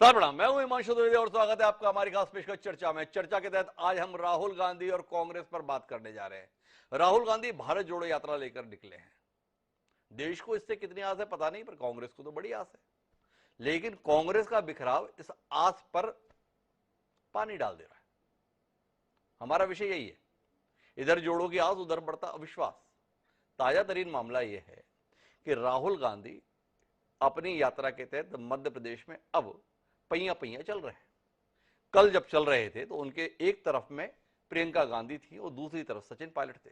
प्रणाम, मैं हूं हिमांशु द्विवेदी और स्वागत है आपका हमारी खास पेशकश चर्चा में। चर्चा के तहत आज हम राहुल गांधी और कांग्रेस पर बात करने जा रहे हैं। राहुल गांधी भारत जोड़ो यात्रा लेकर निकले हैं। देश को इससे कितनी आस है पता नहीं, पर कांग्रेस को तो बड़ी आस है। लेकिन कांग्रेस का बिखराव इस आस पर पानी डाल दे रहा है। हमारा विषय यही है, इधर जोड़ो की आस, उधर बढ़ता अविश्वास। ताजा तरीन मामला यह है कि राहुल गांधी अपनी यात्रा के तहत मध्य प्रदेश में अब पहिया पहिया चल रहे हैं। कल जब चल रहे थे तो उनके एक तरफ में प्रियंका गांधी थी और दूसरी तरफ सचिन पायलट थे।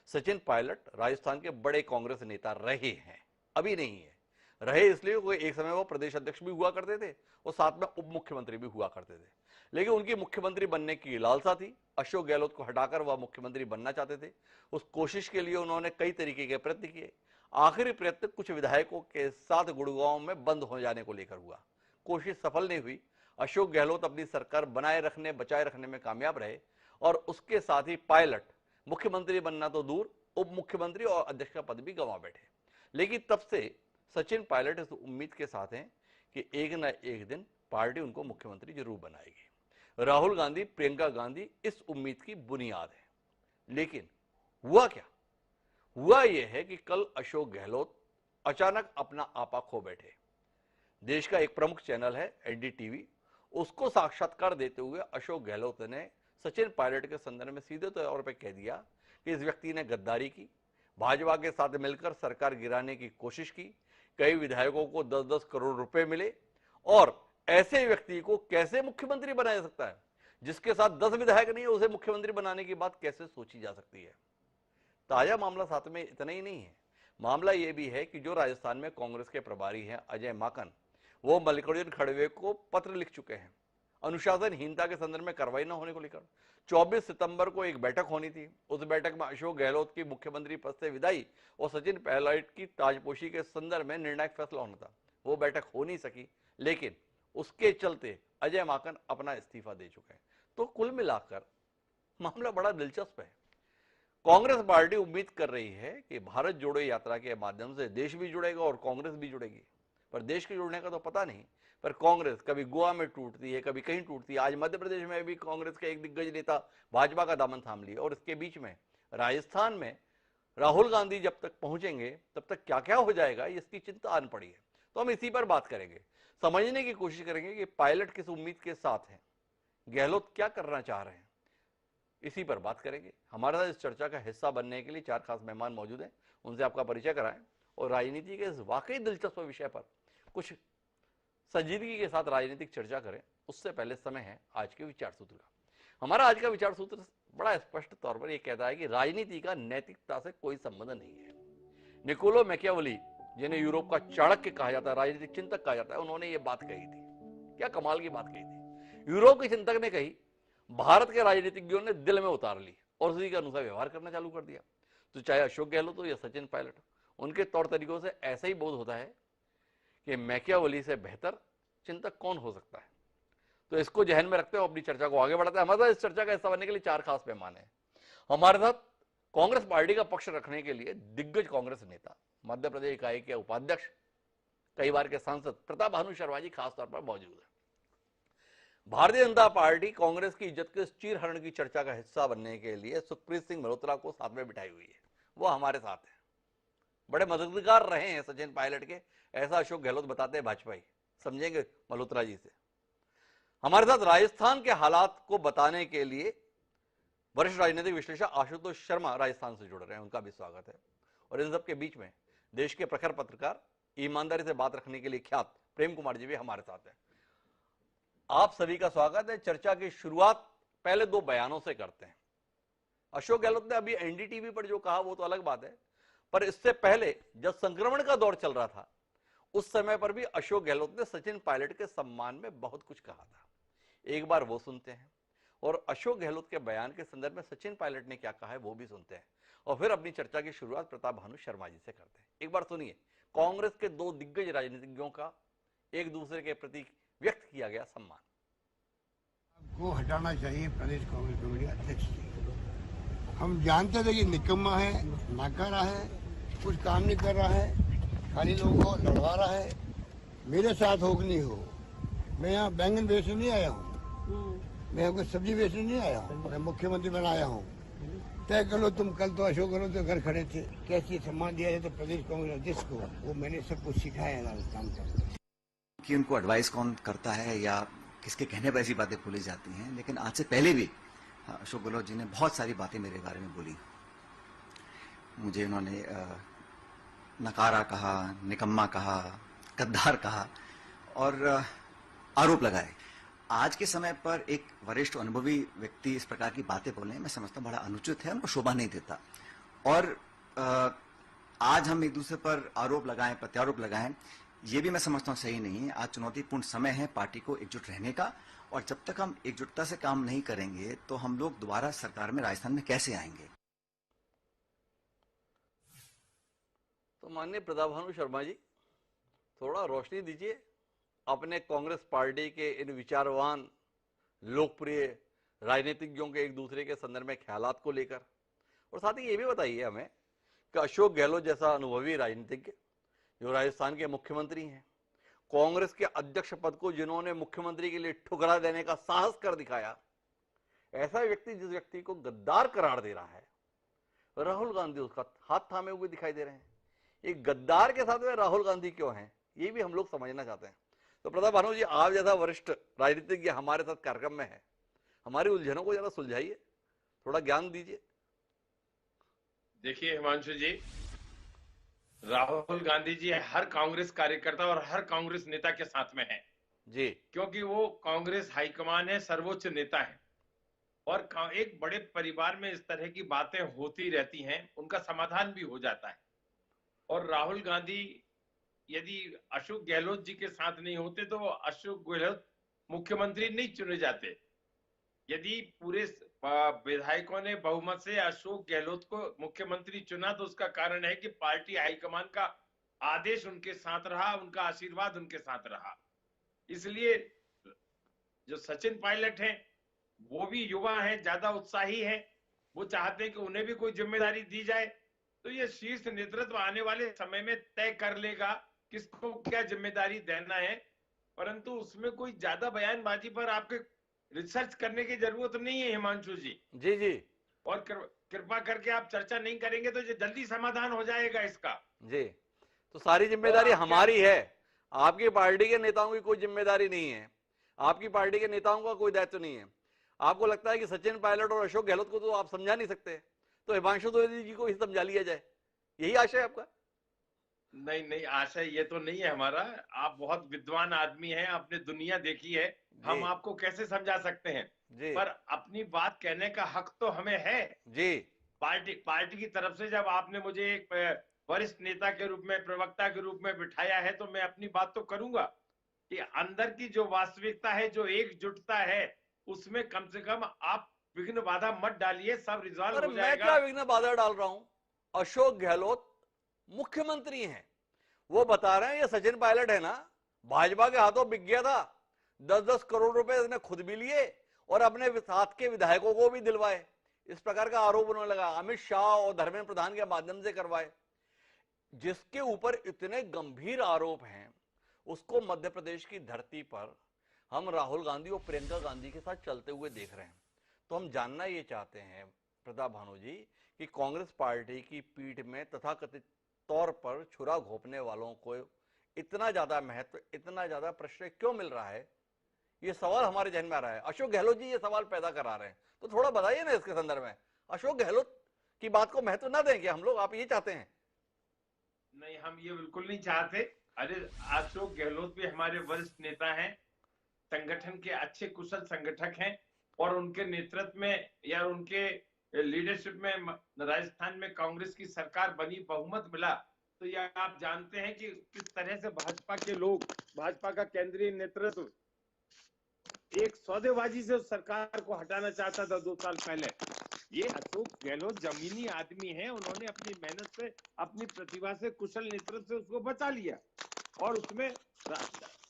सचिन पायलट राजस्थान के बड़े कांग्रेस नेता रहे हैं, अभी नहीं है। रहे इसलिए कोई एक समय वो प्रदेश अध्यक्ष भी हुआ करते थे और साथ में उप मुख्यमंत्री भी हुआ करते थे। लेकिन उनकी मुख्यमंत्री बनने की लालसा थी। अशोक गहलोत को हटाकर वह मुख्यमंत्री बनना चाहते थे। उस कोशिश के लिए उन्होंने कई तरीके के प्रयत्न किए। आखिरी प्रयत्न कुछ विधायकों के साथ गुड़गांव में बंद हो जाने को लेकर हुआ। कोशिश सफल नहीं हुई। अशोक गहलोत अपनी सरकार बनाए रखने बचाए रखने में कामयाब रहे और उसके साथ ही पायलट मुख्यमंत्री बनना तो दूर, उप मुख्यमंत्री और अध्यक्ष का पद भी गंवा बैठे। लेकिन तब से सचिन पायलट इस उम्मीद के साथ हैं कि एक न एक दिन पार्टी उनको मुख्यमंत्री जरूर बनाएगी। राहुल गांधी, प्रियंका गांधी इस उम्मीद की बुनियाद है। लेकिन हुआ क्या? हुआ यह है कि कल अशोक गहलोत अचानक अपना आपा खो बैठे। देश का एक प्रमुख चैनल है एनडीटीवी, उसको साक्षात्कार देते हुए अशोक गहलोत ने सचिन पायलट के संदर्भ में सीधे तौर पर कह दिया कि इस व्यक्ति ने गद्दारी की, भाजपा के साथ मिलकर सरकार गिराने की कोशिश की, कई विधायकों को 10-10 करोड़ रुपए मिले और ऐसे व्यक्ति को कैसे मुख्यमंत्री बनाया सकता है? जिसके साथ 10 विधायक नहीं है उसे मुख्यमंत्री बनाने की बात कैसे सोची जा सकती है? ताजा मामला साथ में इतना ही नहीं है, मामला यह भी है कि जो राजस्थान में कांग्रेस के प्रभारी हैं अजय माकन, वो मल्लिकार्जुन खड़गे को पत्र लिख चुके हैं अनुशासनहीनता के संदर्भ में कार्रवाई न होने को लेकर। 24 सितंबर को एक बैठक होनी थी। उस बैठक में अशोक गहलोत की मुख्यमंत्री पद से विदाई और सचिन पायलट की ताजपोशी के संदर्भ में निर्णायक फैसला होना था। वो बैठक हो नहीं सकी, लेकिन उसके चलते अजय माकन अपना इस्तीफा दे चुके हैं। तो कुल मिलाकर मामला बड़ा दिलचस्प है। कांग्रेस पार्टी उम्मीद कर रही है कि भारत जोड़ो यात्रा के माध्यम से देश भी जुड़ेगा और कांग्रेस भी जुड़ेगी। पर देश के जुड़ने का तो पता नहीं, पर कांग्रेस कभी गोवा में टूटती है, कभी कहीं टूटती है। आज मध्य प्रदेश में भी कांग्रेस के एक दिग्गज नेता भाजपा का दामन थाम लिया और इसके बीच में राजस्थान में राहुल गांधी जब तक पहुंचेंगे तब तक क्या क्या हो जाएगा, इसकी चिंता आन पड़ी है। तो हम इसी पर बात करेंगे, समझने की कोशिश करेंगे कि पायलट किस उम्मीद के साथ हैं, गहलोत क्या करना चाह रहे हैं, इसी पर बात करेंगे। हमारे साथ इस चर्चा का हिस्सा बनने के लिए 4 खास मेहमान मौजूद हैं, उनसे आपका परिचय कराएं और राजनीति के इस वाकई दिलचस्प विषय पर कुछ संजीदगी के साथ राजनीतिक चर्चा करें। उससे पहले समय है आज के विचार सूत्र का। हमारा आज का विचार सूत्र बड़ा स्पष्ट तौर पर यह कहता है कि राजनीति का नैतिकता से कोई संबंध नहीं है। निकोलो मैकियावेली, जिन्हें यूरोप का चाणक्य कहा जाता है, राजनीतिक चिंतक कहा जाता है, उन्होंने ये बात कही थी। क्या कमाल की बात कही थी। यूरोप के चिंतक ने कही, भारत के राजनीतिज्ञों ने दिल में उतार ली और उसी के अनुसार व्यवहार करना चालू कर दिया। तो चाहे अशोक गहलोत हो या सचिन पायलट, उनके तौर तरीकों से ऐसा ही बोध होता है कि मैकियावेली से बेहतर चिंतक कौन हो सकता है। तो इसको जहन में रखते हुए अपनी चर्चा को आगे बढ़ाते हैं। हमारे साथ इस चर्चा का हिस्सा बनने के लिए 4 खास मेहमान हैं। हमारे साथ कांग्रेस पार्टी का पक्ष रखने के लिए दिग्गज कांग्रेस नेता, मध्य प्रदेश इकाई के उपाध्यक्ष, कई बार के सांसद प्रताप भानु शर्मा जी खास तौर पर मौजूद है। भारतीय जनता पार्टी कांग्रेस की इज्जत के चीरहरण की चर्चा का हिस्सा बनने के लिए सुखप्रीत सिंह मल्होत्रा को साथ में बिठाई हुई है, वो हमारे साथ है। बड़े मददगार रहे हैं सचिन पायलट के, ऐसा अशोक गहलोत बताते हैं भाजपाई, समझेंगे मल्होत्रा जी से। हमारे साथ राजस्थान के हालात को बताने के लिए वरिष्ठ राजनीतिक विश्लेषक आशुतोष शर्मा राजस्थान से जुड़ रहे हैं, उनका भी स्वागत है। और इन सबके बीच में देश के प्रखर पत्रकार, ईमानदारी से बात रखने के लिए ख्यात प्रेम कुमार जी भी हमारे साथ है। आप सभी का स्वागत है। चर्चा की शुरुआत पहले 2 बयानों से करते हैं। अशोक गहलोत ने अभी एनडीटीवी पर जो कहा वो तो अलग बात है, पर इससे पहले जब संक्रमण का दौर चल रहा था उस समय पर भी अशोक गहलोत ने सचिन पायलट के सम्मान में बहुत कुछ कहा था। एक बार वो सुनते हैं और अशोक गहलोत के बयान के संदर्भ में सचिन पायलट ने क्या कहा है वो भी सुनते हैं और फिर अपनी चर्चा की शुरुआत प्रताप भानु शर्मा जी से करते हैं। एक बार सुनिए कांग्रेस के 2 दिग्गज राजनीतिज्ञों का एक दूसरे के प्रति व्यक्त किया गया सम्मान। को हटाना चाहिए प्रदेश कांग्रेस कमेटी अध्यक्ष जी। हम जानते थे कि निकम्मा है, नाकारा है, कुछ काम नहीं कर रहा है, खाली लोगों को लड़वा रहा है। मेरे साथ हो कि नहीं हो, मैं यहाँ बैंगन बेचने नहीं आया हूँ, मैं यहाँ कोई सब्जी बेचने नहीं आया हूँ, मैं मुख्यमंत्री बनाया हूँ। तय कर लो तुम, कल तो अशोक गहलोत के घर खड़े थे, कैसे सम्मान दिया जाए तो प्रदेश कांग्रेस अध्यक्ष को, वो मैंने सब कुछ सिखाया राजस्थान का। कि उनको एडवाइस कौन करता है या किसके कहने पर ऐसी बातें बोली जाती हैं, लेकिन आज से पहले भी अशोक गहलोत जी ने बहुत सारी बातें मेरे बारे में बोली। मुझे उन्होंने नकारा कहा, निकम्मा कहा, गद्दार कहा और आरोप लगाए। आज के समय पर एक वरिष्ठ अनुभवी व्यक्ति इस प्रकार की बातें बोले, मैं समझता हूँ बड़ा अनुचित है, उनको शोभा नहीं देता। और आज हम एक दूसरे पर आरोप लगाएं, प्रत्यारोप लगाएं, ये भी मैं समझता हूँ सही नहीं है। आज चुनौतीपूर्ण समय है पार्टी को एकजुट रहने का, और जब तक हम एकजुटता से काम नहीं करेंगे तो हम लोग दोबारा सरकार में राजस्थान में कैसे आएंगे। तो माननीय प्रतापभानु शर्मा जी, थोड़ा रोशनी दीजिए अपने कांग्रेस पार्टी के इन विचारवान लोकप्रिय राजनीतिज्ञों के एक दूसरे के संदर्भ में ख्यालात को लेकर, और साथ ही ये भी बताइए हमें कि अशोक गहलोत जैसा अनुभवी राजनीतिज्ञ जो राजस्थान के मुख्यमंत्री हैं, कांग्रेस के अध्यक्ष पद को जिन्होंने मुख्यमंत्री के लिए ठुकरा देने का साहस कर दिखाया, ऐसा व्यक्ति जिस व्यक्ति को गद्दार करार दे रहा है, राहुल गांधी उसका हाथ थामे हुए दिखाई दे रहे हैं। एक गद्दार के साथ में राहुल गांधी क्यों हैं, ये भी हम लोग समझना चाहते हैं। तो प्रतापभानु जी, आप जैसा वरिष्ठ राजनीतिज्ञ हमारे साथ कार्यक्रम में है, हमारी उलझनों को जरा सुलझाइए, थोड़ा ज्ञान दीजिए। देखिए हिमांशु जी, राहुल गांधी जी हर कांग्रेस कार्यकर्ता और हर कांग्रेस नेता के साथ में है जी, क्योंकि वो कांग्रेस हाईकमान है, सर्वोच्च नेता है। और एक बड़े परिवार में इस तरह की बातें होती रहती हैं, उनका समाधान भी हो जाता है। और राहुल गांधी यदि अशोक गहलोत जी के साथ नहीं होते तो अशोक गहलोत मुख्यमंत्री नहीं चुने जाते। यदि पूरे विधायकों ने बहुमत से अशोक गहलोत को मुख्यमंत्री चुना तो उसका कारण है कि पार्टी हाईकमान का आदेश उनके साथ रहा, उनका आशीर्वाद उनके साथ रहा। इसलिए जो सचिन पायलट हैं वो भी युवा हैं, ज्यादा उत्साही हैं, वो चाहते हैं कि उन्हें भी कोई जिम्मेदारी दी जाए। तो ये शीर्ष नेतृत्व आने वाले समय में तय कर लेगा किसको क्या जिम्मेदारी देना है, परंतु उसमें कोई ज्यादा बयानबाजी पर आपके रिसर्च करने की जरूरत नहीं है हिमांशु जी। जी जी, और कृपा करके आप चर्चा नहीं करेंगे तो ये जल्दी समाधान हो जाएगा इसका। जी, तो सारी जिम्मेदारी आप हमारी है, आपकी पार्टी के नेताओं की कोई जिम्मेदारी नहीं है, आपकी पार्टी के नेताओं का कोई दायित्व नहीं है। आपको लगता है कि सचिन पायलट और अशोक गहलोत को तो आप समझा नहीं सकते, तो हिमांशु द्विवेदी जी को ही समझा लिया जाए, यही आशय है आपका? नहीं नहीं, आशय ये तो नहीं है हमारा। आप बहुत विद्वान आदमी हैं, आपने दुनिया देखी है, हम आपको कैसे समझा सकते हैं जी, पर अपनी बात कहने का हक तो हमें है जी, पार्टी की तरफ से। जब आपने मुझे एक वरिष्ठ नेता के रूप में, प्रवक्ता के रूप में बिठाया है तो मैं अपनी बात तो करूंगा कि अंदर की जो वास्तविकता है, जो एकजुटता है, उसमें कम से कम आप विघ्न बाधा मत डालिए, सब रिजॉल्व अरे हो मैं जाएगा। क्या विघ्न बाधा डाल रहा हूं? अशोक गहलोत मुख्यमंत्री हैं, वो बता रहे हैं ये सचिन पायलट है ना, भाजपा के हाथों बिक गया था, 10-10 करोड़ रुपए इसने खुद भी लिए और अपने साथ के विधायकों को भी दिलवाए। इस प्रकार का आरोप उन्होंने लगा, अमित शाह और धर्मेंद्र प्रधान के माध्यम से करवाए। जिसके ऊपर इतने गंभीर आरोप हैं, उसको मध्य प्रदेश की धरती पर हम राहुल गांधी और प्रियंका गांधी के साथ चलते हुए देख रहे हैं। तो हम जानना ये चाहते हैं प्रतापभानु जी कि कांग्रेस पार्टी की पीठ में तथाकथित तौर पर छुरा घोंपने वालों को इतना ज्यादा महत्व, इतना ज्यादा प्रश्रय क्यों मिल रहा है? ये सवाल हमारे जहन में आ रहा है। अशोक गहलोत जी ये सवाल पैदा करा रहे हैं, तो थोड़ा बताइए ना इसके संदर्भ में। अशोक गहलोत की बात को महत्व ना दें क्या हम लोग? आप ये चाहते हैं? नहीं, हम ये बिल्कुल नहीं चाहते। अरे अशोक गहलोत भी हमारे वरिष्ठ नेता हैं, संगठन के अच्छे कुशल संगठक हैं, और उनके नेतृत्व में या उनके लीडरशिप में राजस्थान में कांग्रेस की सरकार बनी, बहुमत मिला। तो ये आप जानते हैं कि किस तरह से भाजपा के लोग, भाजपा का केंद्रीय नेतृत्व एक सौदेबाजी से उस सरकार को हटाना चाहता था 2 साल पहले। ये अशोक गहलोत जमीनी आदमी हैं, उन्होंने अपनी मेहनत से, अपनी प्रतिभा से, कुशल नेतृत्व से उसको बचा लिया, और उसमें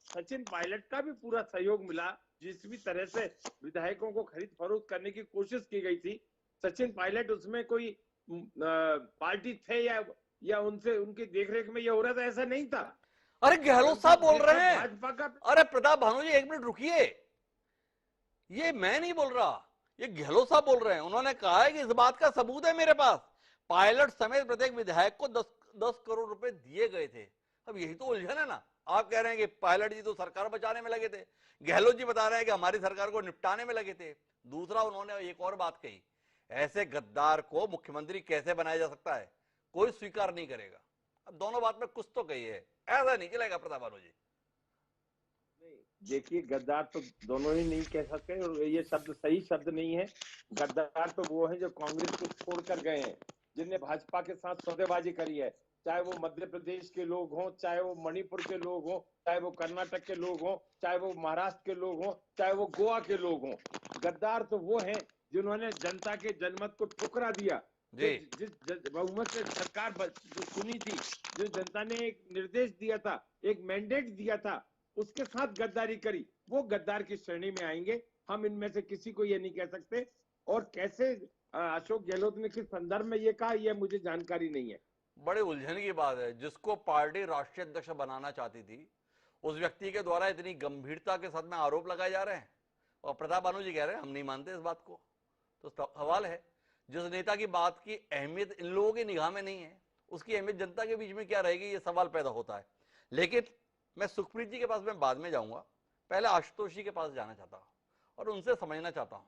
सचिन पायलट का भी पूरा सहयोग मिला। जिस भी तरह से विधायकों को खरीद फरोख्त करने की कोशिश की गई थी, सचिन पायलट उसमें कोई पार्टी थे या उनसे, उनकी देखरेख में ये हो रहा था, ऐसा नहीं था। अरे गहलोत साहब बोल रहे हैं। भाजपा का। अरे प्रताप भानु जी, एक मिनट रुकिए, ये मैं नहीं बोल रहा, ये गहलोत साहब बोल रहे हैं। उन्होंने कहा है कि इस बात का सबूत है मेरे पास, पायलट समेत प्रत्येक विधायक को 10 करोड़ रुपए दिए गए थे। अब यही तो उलझन है ना। आप कह रहे हैं कि पायलट जी तो सरकार बचाने में लगे थे, गहलोत जी बता रहे हैं कि हमारी सरकार को निपटाने में लगे थे। दूसरा, उन्होंने एक और बात कही, ऐसे गद्दार को मुख्यमंत्री कैसे बनाया जा सकता है, कोई स्वीकार नहीं करेगा। अब दोनों बात में कुछ तो कही है, ऐसा नहीं चलेगा प्रताप भानु जी। देखिए, गद्दार तो दोनों ही नहीं कह सकते, और ये शब्द सही शब्द नहीं है। गद्दार तो वो है जो कांग्रेस को छोड़कर गए हैं, जिनने भाजपा के साथ सौदेबाजी करी है, चाहे वो मध्य प्रदेश के लोग हों, चाहे वो मणिपुर के लोग हों, चाहे वो कर्नाटक के लोग हों, चाहे वो महाराष्ट्र के लोग हों, चाहे वो गोवा के लोग हों। गद्दार तो वो हैं जिन्होंने जनता के जनमत को ठुकरा दिया। जिस बहुमत से सरकार सुनी थी, जो जनता ने एक निर्देश दिया था, एक मैंडेट दिया था, उसके साथ गद्दारी करी, वो गद्दार की श्रेणी में आएंगे। हम इनमें से किसी को ये नहीं कह सकते। और कैसे अशोक गहलोत ने किस संदर्भ में ये कहा, यह मुझे जानकारी नहीं है। बड़े उलझन की बात है। जिसको पार्टी राष्ट्रीय अध्यक्ष बनाना चाहती थी, उस व्यक्ति के द्वारा इतनी गंभीरता के साथ में आरोप लगाए जा रहे हैं, और प्रताप भानु जी कह रहे हैं हम नहीं मानते इस बात को। तो सवाल है, जिस नेता की बात की अहमियत इन लोगों की निगाह में नहीं है, उसकी अहमियत जनता के बीच में क्या रहेगी, ये सवाल पैदा होता है। लेकिन मैं सुखप्रीत जी के पास में बाद में जाऊंगा, पहले आशुतोष जी के पास जाना चाहता हूं और उनसे समझना चाहता हूं,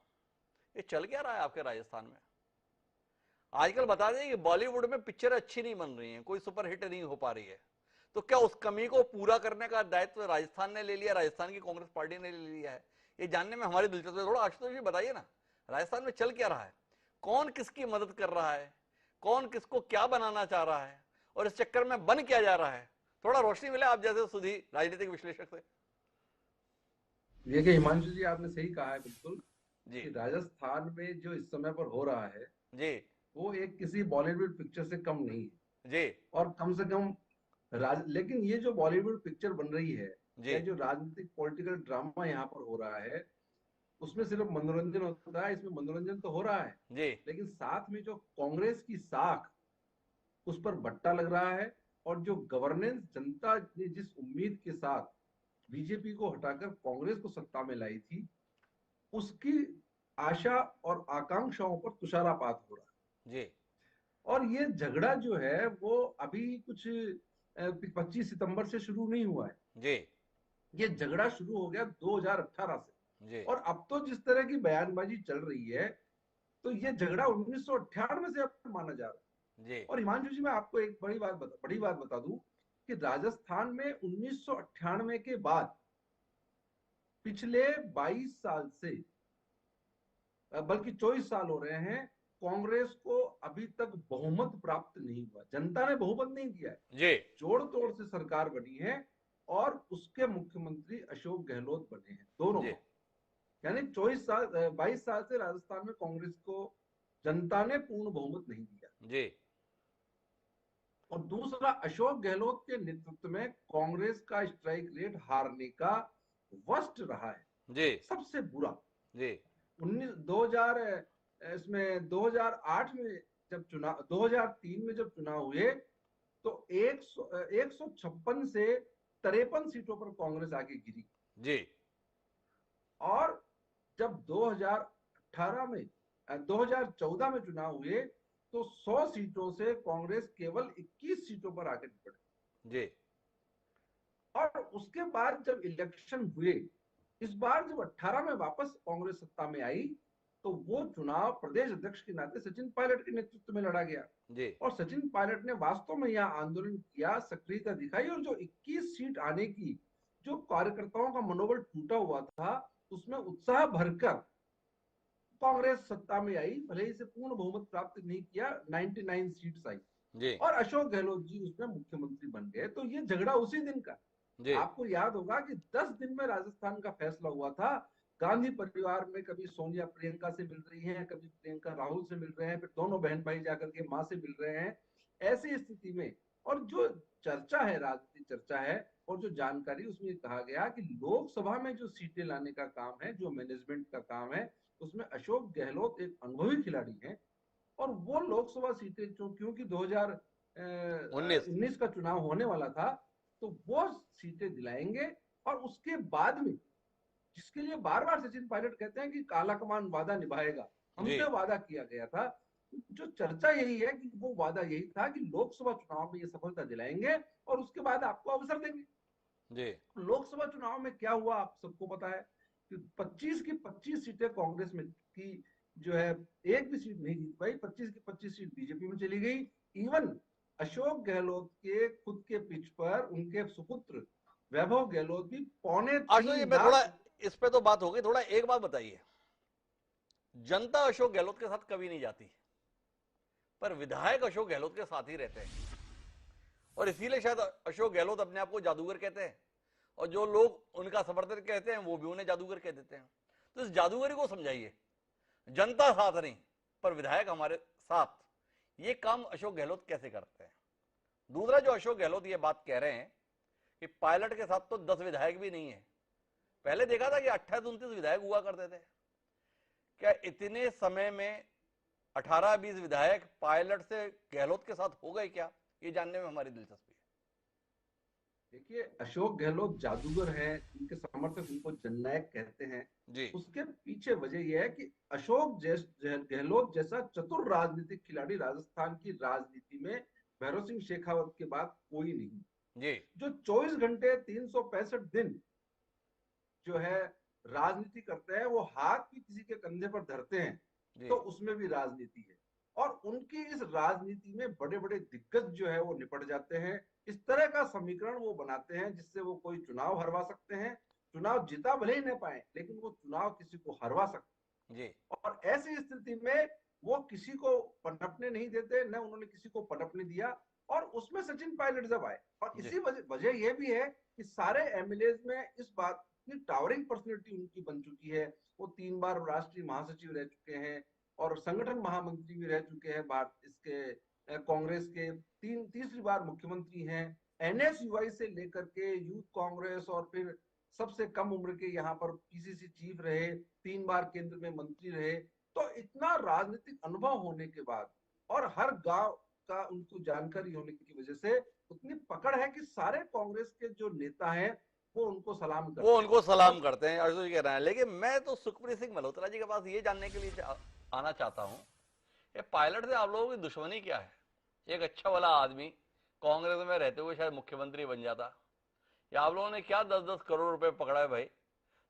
ये चल क्या रहा है आपके राजस्थान में। आजकल बता दें कि बॉलीवुड में पिक्चर अच्छी नहीं बन रही हैं, कोई सुपरहिट नहीं हो पा रही है, तो क्या उस कमी को पूरा करने का दायित्व राजस्थान ने ले लिया, राजस्थान की कांग्रेस पार्टी ने ले लिया है? ये जानने में हमारी दिलचस्पी है। थोड़ा आशुतोष जी बताइए ना, राजस्थान में चल क्या रहा है, कौन किसकी मदद कर रहा है, कौन किसको क्या बनाना चाह रहा है, और इस चक्कर में बन क्या जा रहा है? थोड़ा रोशनी मिले आप जैसे सुधी राजनीतिक विश्लेषक से। देखिए हिमांशु जी, आपने सही कहा है बिल्कुल जी कि राजस्थान में जो इस समय पर हो रहा है जी वो एक किसी बॉलीवुड पिक्चर से कम नहीं है। जी और कम से कम लेकिन ये जो बॉलीवुड पिक्चर बन रही है, जी ये जो राजनीतिक पॉलिटिकल ड्रामा यहाँ पर हो रहा है, उसमें सिर्फ मनोरंजन होता है। इसमें मनोरंजन तो हो रहा है जी लेकिन साथ में जो कांग्रेस की साख, उस पर बट्टा लग रहा है। और जो गवर्नेंस जनता ने जिस उम्मीद के साथ बीजेपी को हटाकर कांग्रेस को सत्ता में लाई थी, उसकी आशा और आकांक्षाओं पर तुषारापात हो रहा है। जी और ये झगड़ा जो है वो अभी कुछ 25 सितंबर से शुरू नहीं हुआ है। जी ये झगड़ा शुरू हो गया 2018 से। जी और अब तो जिस तरह की बयानबाजी चल रही है, तो ये झगड़ा 1998 से अब माना जा रहा है। जी और हिमांशु जी, मैं आपको एक बड़ी बात बता दूं कि राजस्थान में 1998 के बाद पिछले 22 साल से, बल्कि 24 साल हो रहे हैं, कांग्रेस को अभी तक बहुमत प्राप्त नहीं हुआ। जनता ने बहुमत नहीं दिया है। जी जोड़ तोड़ से सरकार बनी है और उसके मुख्यमंत्री अशोक गहलोत बने हैं, दोनों। जी यानी 22 साल से राजस्थान में कांग्रेस को जनता ने पूर्ण बहुमत नहीं दिया। जी और दूसरा, अशोक गहलोत के नेतृत्व में कांग्रेस का स्ट्राइक रेट हारने का वर्स्ट रहा है, जी सबसे बुरा। जी 2008 में जब चुनाव, 2003 में जब चुनाव हुए, तो 156 से 53 सीटों पर कांग्रेस आगे गिरी। जी और जब 2014 में चुनाव हुए, तो 100 सीटों से कांग्रेस केवल 21 सीटों पर आगे बढ़ी। जी और उसके बाद जब इलेक्शन हुए, इस बार जब 18 में वापस कांग्रेस सत्ता में आई, तो वो चुनाव प्रदेश अध्यक्ष के नाते सचिन पायलट के नेतृत्व में लड़ा गया। जी और सचिन पायलट ने वास्तव में यहाँ आंदोलन किया, सक्रियता दिखाई, और जो 21 सीट आने की जो कार्यकर्ताओं का मनोबल टूटा हुआ था, उसमें उत्साह भरकर कांग्रेस सत्ता में आई। भले ही से पूर्ण बहुमत प्राप्त नहीं किया, 99 सीट्स आई जी और अशोक गहलोत जी उसमें मुख्यमंत्री बन गए। तो ये झगड़ा उसी दिन का। जी आपको याद होगा कि 10 दिन में राजस्थान का फैसला हुआ था। गांधी परिवार में कभी सोनिया प्रियंका से मिल रही हैं, कभी प्रियंका राहुल से मिल रहे हैं, फिर दोनों बहन भाई जाकर के मां से मिल रहे हैं। ऐसी स्थिति में, और जो चर्चा है, राजनीतिक चर्चा है और जो जानकारी, उसमें कहा गया कि लोकसभा में जो सीटें लाने का काम है, जो मैनेजमेंट का काम है, उसमें अशोक गहलोत एक अनुभवी खिलाड़ी हैं। और वो लोकसभा सीटें क्योंकि 2019 का चुनाव होने वाला था, तो वो सीटें दिलाएंगे। और उसके बाद में, जिसके लिए बार बार सचिन पायलट कहते हैं कि काला कमान वादा निभाएगा, हमसे वादा किया गया था, जो चर्चा यही है कि वो वादा यही था कि लोकसभा चुनाव में ये सफलता दिलाएंगे और उसके बाद आपको अवसर देंगे। जी। लोकसभा चुनाव में क्या हुआ आप सबको पता है कि 25 की 25 सीटें कांग्रेस में की जो है, एक भी सीट नहीं जीत पाई, 25 की 25 सीट बीजेपी में चली गई। इवन अशोक गहलोत के खुद के पिच पर उनके सुपुत्र वैभव गहलोत भी आशुतोष जी, 3.25 मैं थोड़ा लाख। इस पे तो बात हो गई, थोड़ा एक बात बताइए, जनता अशोक गहलोत के साथ कभी नहीं जाती, पर विधायक अशोक गहलोत के साथ ही रहते हैं, और इसीलिए शायद अशोक गहलोत अपने आप को जादूगर कहते हैं, और जो लोग उनका समर्थन कहते हैं वो भी उन्हें जादूगर कह देते हैं। तो इस जादूगरी को समझाइए, जनता साथ नहीं पर विधायक हमारे साथ, ये काम अशोक गहलोत कैसे करते हैं? दूसरा, जो अशोक गहलोत ये बात कह रहे हैं कि पायलट के साथ तो 10 विधायक भी नहीं है, पहले देखा था कि 28-29 विधायक हुआ करते थे, क्या इतने समय में 18-20 विधायक पायलट से गहलोत के साथ हो गए क्या? ये जानने में हमारी दिलचस्पी है। देखिए, अशोक गहलोत जादूगर हैं, उनके समर्थक उनको जननायक कहते हैं जी। उसके पीछे वजह यह है कि अशोक गहलोत जैसा चतुर राजनीतिक खिलाड़ी राजस्थान की राजनीति में भैरव सिंह शेखावत के बाद कोई नहीं। जी। जो 24 घंटे 365 दिन जो है राजनीति करते हैं, वो हाथ भी किसी के कंधे पर धरते हैं तो उसमें भी राजनीति है। और उनकी इस राजनीति में बड़े बड़े दिग्गज जो है वो निपट जाते हैं। इस तरह का समीकरण वो बनाते हैं जिससे वो कोई चुनाव हरवा सकते हैं। चुनाव जिता भले ही न पाए, लेकिन वो चुनाव किसी को हरवा सकते हैं। और ऐसी स्थिति में वो किसी को पनपने नहीं देते, न उन्होंने किसी को पनपने दिया। और उसमें सचिन पायलट जब आए, और इसी वजह यह भी है कि सारे एमएलए में इस बात की टावरिंग पर्सनैलिटी उनकी बन चुकी है। वो 3 बार राष्ट्रीय महासचिव रह चुके हैं और संगठन महामंत्री भी रह चुके हैं, कांग्रेस के तीसरी बार मुख्यमंत्री हैं। एनएसयूआई से लेकर के यूथ कांग्रेस, और फिर सबसे कम उम्र के यहाँ पर पीसीसी चीफ रहे, 3 बार केंद्र में मंत्री रहे। तो इतना राजनीतिक अनुभव होने के बाद और हर गांव का उनको जानकारी होने की वजह से उतनी पकड़ है कि सारे कांग्रेस के जो नेता हैं वो उनको सलाम करते हैं। अर्जुन जी कह रहे हैं। लेकिन मैं तो सुखप्रीत सिंह मल्होत्रा जी के पास ये जानने के लिए आना चाहता हूं, ये पायलट से आप लोगों की दुश्मनी क्या है? एक अच्छा वाला आदमी कांग्रेस में रहते हुए शायद मुख्यमंत्री बन जाता, या आप लोगों ने क्या 10-10 करोड़ रुपए पकड़ा है भाई,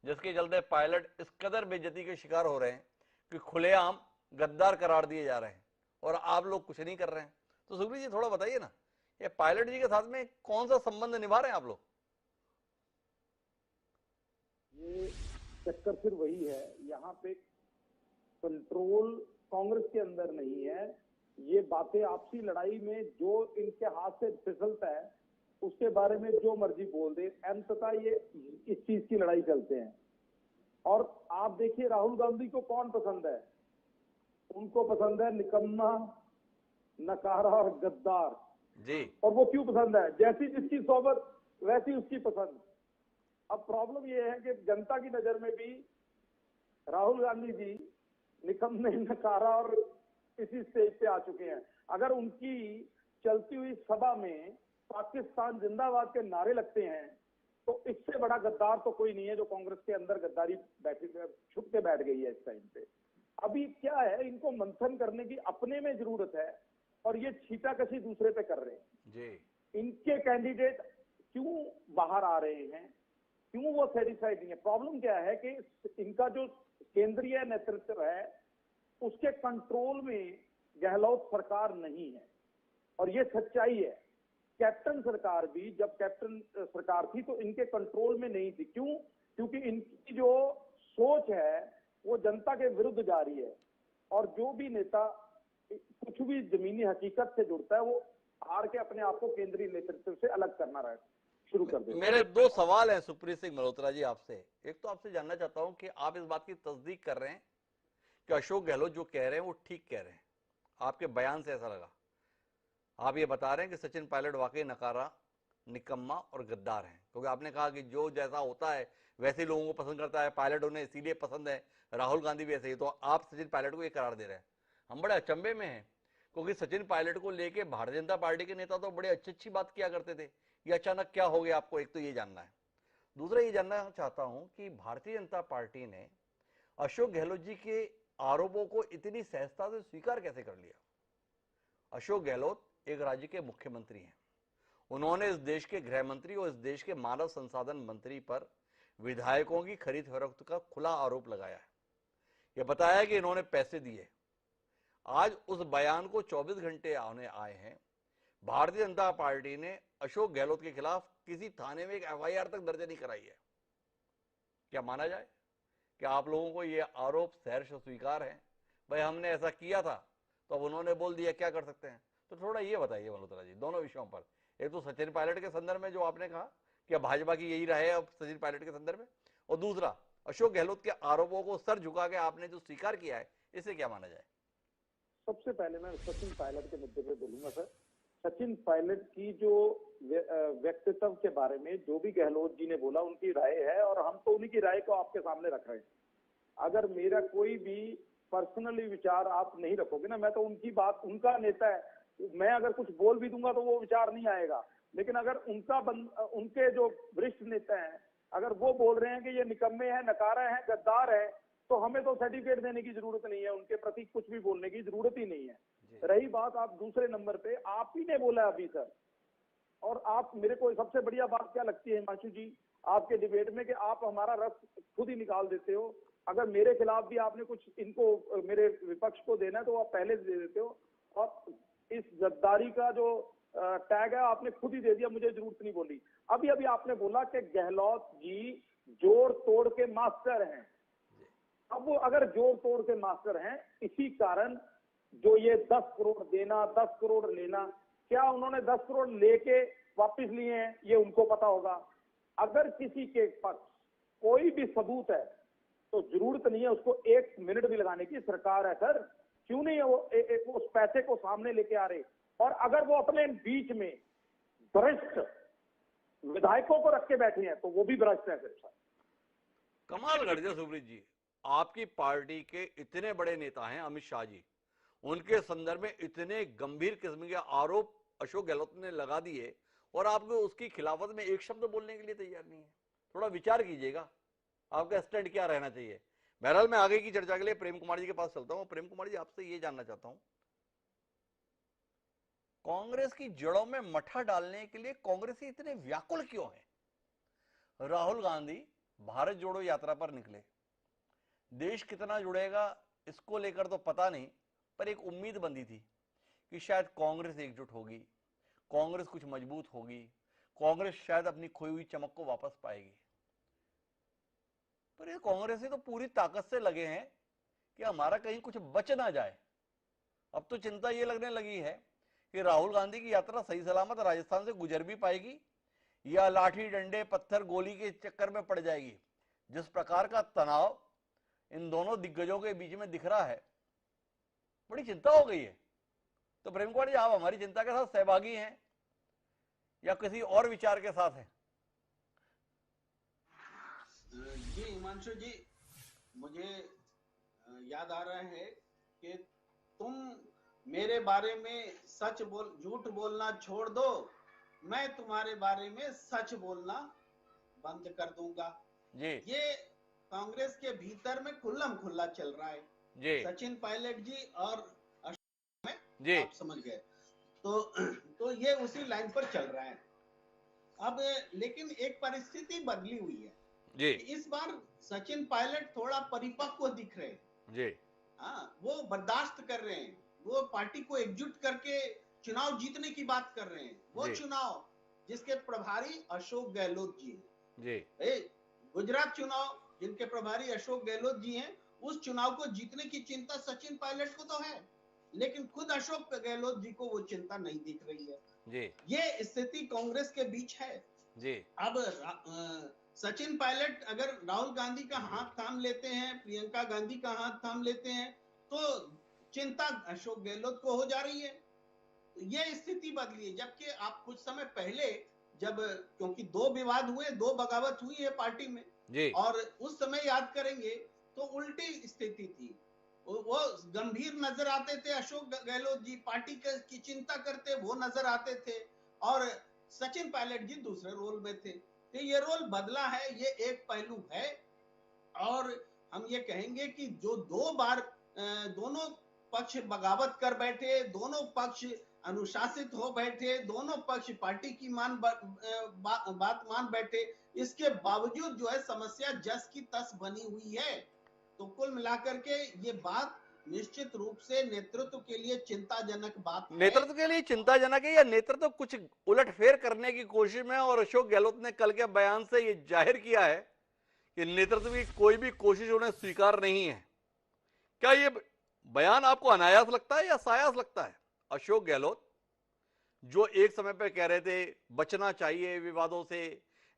जिसके चलते पायलट इस कदर बेइज्जती के शिकार हो रहे हैं कि खुलेआम गद्दार करार दिए जा रहे हैं और आप लोग कुछ नहीं कर रहे हैं? तो सुखप्रीत जी थोड़ा बताइए ना, ये पायलट जी के साथ में कौन सा संबंध निभा रहे हैं आप लोग? ये चक्कर फिर वही है, यहाँ पे कंट्रोल कांग्रेस के अंदर नहीं है। ये बातें आपसी लड़ाई में जो इनके हाथ से फिसलता है उसके बारे में जो मर्जी बोल दे, अंततः ये इस चीज की लड़ाई चलते हैं। और आप देखिए राहुल गांधी को कौन पसंद है? उनको पसंद है निकम्मा, नकारा और गद्दार जी। और वो क्यों पसंद है? जैसी जिसकी सोबत वैसी उसकी पसंद। अब प्रॉब्लम ये है कि जनता की नजर में भी राहुल गांधी जी निकम्मे, नकारा और इसी स्टेज पे आ चुके हैं। अगर उनकी चलती हुई सभा में पाकिस्तान जिंदाबाद के नारे लगते हैं तो इससे बड़ा गद्दार तो कोई नहीं है जो कांग्रेस के अंदर गद्दारी छुप के बैठ गई है इस टाइम पे। अभी क्या है, इनको मंथन करने की अपने में जरूरत है और ये छीटाकशी दूसरे पे कर रहे हैं जी। इनके कैंडिडेट क्यों बाहर आ रहे हैं, क्यों वो सेटिस्फाइड नहीं है? प्रॉब्लम क्या है कि इनका जो केंद्रीय नेतृत्व है उसके कंट्रोल में गहलोत सरकार नहीं है और ये सच्चाई है। कैप्टन सरकार भी, जब कैप्टन सरकार थी तो इनके कंट्रोल में नहीं थी। क्यों? क्योंकि इनकी जो सोच है वो जनता के विरुद्ध जा रही है और जो भी नेता कुछ भी जमीनी हकीकत से जुड़ता है वो हार के अपने आप को केंद्रीय नेतृत्व से अलग करना शुरू कर देते हैं। मेरे 2 सवाल हैं सुखप्रीत सिंह मल्होत्रा जी आपसे। एक तो आपसे जानना चाहता हूं कि आप इस बात की तस्दीक कर रहे हैं कि अशोक गहलोत जो कह रहे हैं वो ठीक कह रहे हैं? आपके बयान से ऐसा लगा। आप ये बता रहे हैं कि सचिन पायलट वाकई नकारा, निकम्मा और गद्दार हैं, क्योंकि आपने कहा कि जो जैसा होता है वैसे लोगों को पसंद करता है, पायलट उन्हें इसीलिए पसंद है, राहुल गांधी भी ऐसे ही। तो आप सचिन पायलट को ये करार दे रहे हैं। हम बड़े अचंभे में हैं, क्योंकि सचिन पायलट को लेके भारतीय जनता पार्टी के नेता तो बड़े अच्छी अच्छी बात किया करते थे। ये अचानक क्या हो गया आपको, एक तो ये जानना है। दूसरा ये जानना चाहता हूं कि भारतीय जनता पार्टी ने अशोक गहलोत जी के आरोपों को इतनी सहजता से स्वीकार कैसे कर लिया। अशोक गहलोत एक राज्य के मुख्यमंत्री हैं, उन्होंने इस देश के गृह मंत्री और इस देश के मानव संसाधन मंत्री पर विधायकों की खरीद फरोख्त का खुला आरोप लगाया है। यह बताया कि इन्होंने पैसे दिए। आज उस बयान को 24 घंटे आने आए हैं, भारतीय जनता पार्टी ने अशोक गहलोत के खिलाफ किसी थाने में एक एफआईआर तक दर्ज नहीं कराई है। क्या माना जाए कि आप लोगों को यह आरोप सहर्ष स्वीकार है, भाई हमने ऐसा किया था तो अब उन्होंने बोल दिया, क्या कर सकते हैं। तो थोड़ा ये बताइए मल्होत्रा जी, दोनों विषयों पर, एक तो सचिन पायलट के संदर्भ में जो आपने कहा कि भाजपा की यही राय है अब सचिन पायलट के संदर्भ में, और दूसरा अशोक गहलोत के आरोपों को सर झुका के आपने जो स्वीकार किया है, इसे क्या माना जाए। सबसे पहले मैं सचिन पायलट के मुद्दे पे बोलूंगा सर। सचिन पायलट की जो व्यक्तित्व के बारे में जो भी गहलोत जी ने बोला, उनकी राय है और हम तो उन्हीं की राय को आपके सामने रख रहे हैं। अगर मेरा कोई भी पर्सनली विचार आप नहीं रखोगे ना, मैं तो उनकी बात, उनका नेता है, मैं अगर कुछ बोल भी दूंगा तो वो विचार नहीं आएगा। लेकिन अगर उनके जो वरिष्ठ नेता हैं, अगर वो बोल रहे हैं कि ये निकम्मे हैं, नकारा है, गद्दार है, तो हमें तो सर्टिफिकेट देने की जरूरत नहीं है, उनके प्रति कुछ भी बोलने की जरूरत ही नहीं है। रही बात आप दूसरे नंबर पे, आप ही ने बोला अभी सर, और आप, मेरे को सबसे बढ़िया बात क्या लगती है हिमांशु जी आपके डिबेट में, कि आप हमारा रस खुद ही निकाल देते हो। अगर मेरे खिलाफ भी आपने कुछ इनको, मेरे विपक्ष को देना है तो आप पहले दे देते हो, और इस गद्दारी का जो टैग है आपने खुद ही दे दिया, मुझे जरूरत नहीं बोली। अभी अभी आपने बोला कि गहलोत जी जोड़ तोड़ के मास्टर हैं। अब वो अगर जोड़ तोड़ के मास्टर हैं, इसी कारण जो ये 10 करोड़ देना, 10 करोड़ लेना, क्या उन्होंने 10 करोड़ लेके वापस लिए हैं, ये उनको पता होगा। अगर किसी के पास कोई भी सबूत है तो जरूरत नहीं है उसको 1 मिनट भी लगाने की। सरकार है सर, क्यों नहीं है वो उस पैसे को सामने लेके आ रहे। और अगर वो अपने बीच में भ्रष्ट विधायकों को रख के बैठे हैं तो वो भी भ्रष्ट है फिर सर। कमाल कर दिया सुब्रीत जी, आपकी पार्टी के इतने बड़े नेता हैं अमित शाह जी, उनके संदर्भ में इतने गंभीर किस्म के आरोप अशोक गहलोत ने लगा दिए और आपको उसकी खिलाफत में एक शब्द बोलने के लिए तैयार नहीं है। थोड़ा विचार कीजिएगा, आपका स्टैंड क्या रहना चाहिए। बहरहाल मैं आगे की चर्चा के लिए प्रेम कुमार जी के पास चलता हूं। प्रेम कुमार जी, आपसे ये जानना चाहता हूं, कांग्रेस की जड़ों में मठा डालने के लिए कांग्रेसी इतने व्याकुल क्यों हैं। राहुल गांधी भारत जोड़ो यात्रा पर निकले, देश कितना जुड़ेगा इसको लेकर तो पता नहीं, पर एक उम्मीद बंधी थी कि शायद कांग्रेस एकजुट होगी, कांग्रेस कुछ मजबूत होगी, कांग्रेस शायद अपनी खोई हुई चमक को वापस पाएगी। पर ये कांग्रेसी तो पूरी ताकत से लगे हैं कि हमारा कहीं कुछ बच ना जाए। अब तो चिंता ये लगने लगी है कि राहुल गांधी की यात्रा सही सलामत राजस्थान से गुजर भी पाएगी या लाठी डंडे पत्थर गोली के चक्कर में पड़ जाएगी। जिस प्रकार का तनाव इन दोनों दिग्गजों के बीच में दिख रहा है, बड़ी चिंता हो गई है। तो प्रेम कुमार जी, आप हमारी चिंता के साथ सहभागी हैं या किसी और विचार के साथ हैं। जी हिमांशु जी, मुझे याद आ रहा है कि तुम मेरे बारे में झूठ बोलना छोड़ दो, मैं तुम्हारे बारे में सच बोलना बंद कर दूंगा। जी, ये कांग्रेस के भीतर में खुल्लम खुल्ला चल रहा है जी, सचिन पायलट जी और अशोक में, जी, आप समझ गए। तो ये उसी लाइन पर चल रहा है। अब लेकिन एक परिस्थिति बदली हुई है जी, इस बार सचिन पायलट थोड़ा परिपक्व दिख रहे हैं। जी, हाँ, वो बर्दाश्त कर रहे हैं, वो पार्टी को एकजुट करके चुनाव जीतने की बात कर रहे हैं। वो चुनाव जिसके प्रभारी अशोक गहलोत जी हैं, जी, गुजरात चुनाव जिनके प्रभारी अशोक गहलोत जी हैं, उस चुनाव को जीतने की चिंता सचिन पायलट को तो है, लेकिन खुद अशोक गहलोत जी को वो चिंता नहीं दिख रही है। जी, ये स्थिति कांग्रेस के बीच है। जी, अब सचिन पायलट अगर राहुल गांधी का हाथ थाम लेते हैं, प्रियंका गांधी का हाथ थाम लेते हैं, तो चिंता अशोक गहलोत को हो जा रही है। तो ये स्थिति बदली है। जबकि आप कुछ समय पहले जब, क्योंकि 2 विवाद हुए, 2 बगावत हुई है पार्टी में जी, और उस समय याद करेंगे तो उल्टी स्थिति थी। वो गंभीर नजर आते थे। अशोक गहलोत जी पार्टी की चिंता करते वो नजर आते थे, और सचिन पायलट जी दूसरे रोल में थे। तो ये रोल बदला है, ये एक पहलू है। और हम ये कहेंगे कि जो 2 बार दोनों पक्ष बगावत कर बैठे, दोनों पक्ष अनुशासित हो बैठे, दोनों पक्ष पार्टी की बात मान बैठे, इसके बावजूद जो है समस्या जस की तस बनी हुई है। तो कुल मिलाकर के ये बात निश्चित रूप से नेतृत्व के लिए चिंताजनक बात है। नेतृत्व के लिए चिंताजनक है या नेतृत्व कुछ उलटफेर करने की कोशिश में? और अशोक गहलोत ने कल के बयान से ये जाहिर किया है कि नेतृत्व की कोई भी कोशिश उन्हें स्वीकार नहीं है। क्या ये बयान आपको अनायास लगता है या सायास लगता है? अशोक गहलोत जो एक समय पर कह रहे थे बचना चाहिए विवादों से,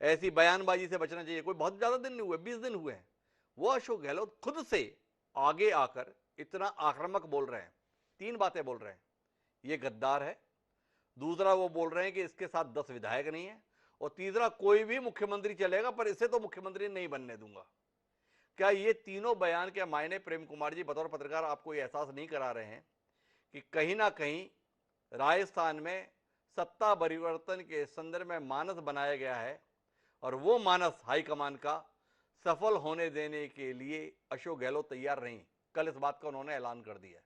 ऐसी बयानबाजी से बचना चाहिए, कोई बहुत ज्यादा दिन नहीं हुए, 20 दिन हुए हैं, वो अशोक गहलोत खुद से आगे आकर इतना आक्रामक बोल रहे हैं। 3 बातें बोल रहे हैं, ये गद्दार है, दूसरा वो बोल रहे हैं कि इसके साथ 10 विधायक नहीं है, और तीसरा कोई भी मुख्यमंत्री चलेगा पर इसे तो मुख्यमंत्री नहीं बनने दूंगा। क्या ये तीनों बयान के मायने प्रेम कुमार जी बतौर पत्रकार आपको ये एहसास नहीं करा रहे हैं कि कहीं ना कहीं राजस्थान में सत्ता परिवर्तन के संदर्भ में मानस बनाया गया है, और वो मानस हाईकमान का सफल होने देने के लिए अशोक गहलोत तैयार नहीं? कल इस बात का उन्होंने ऐलान कर दिया।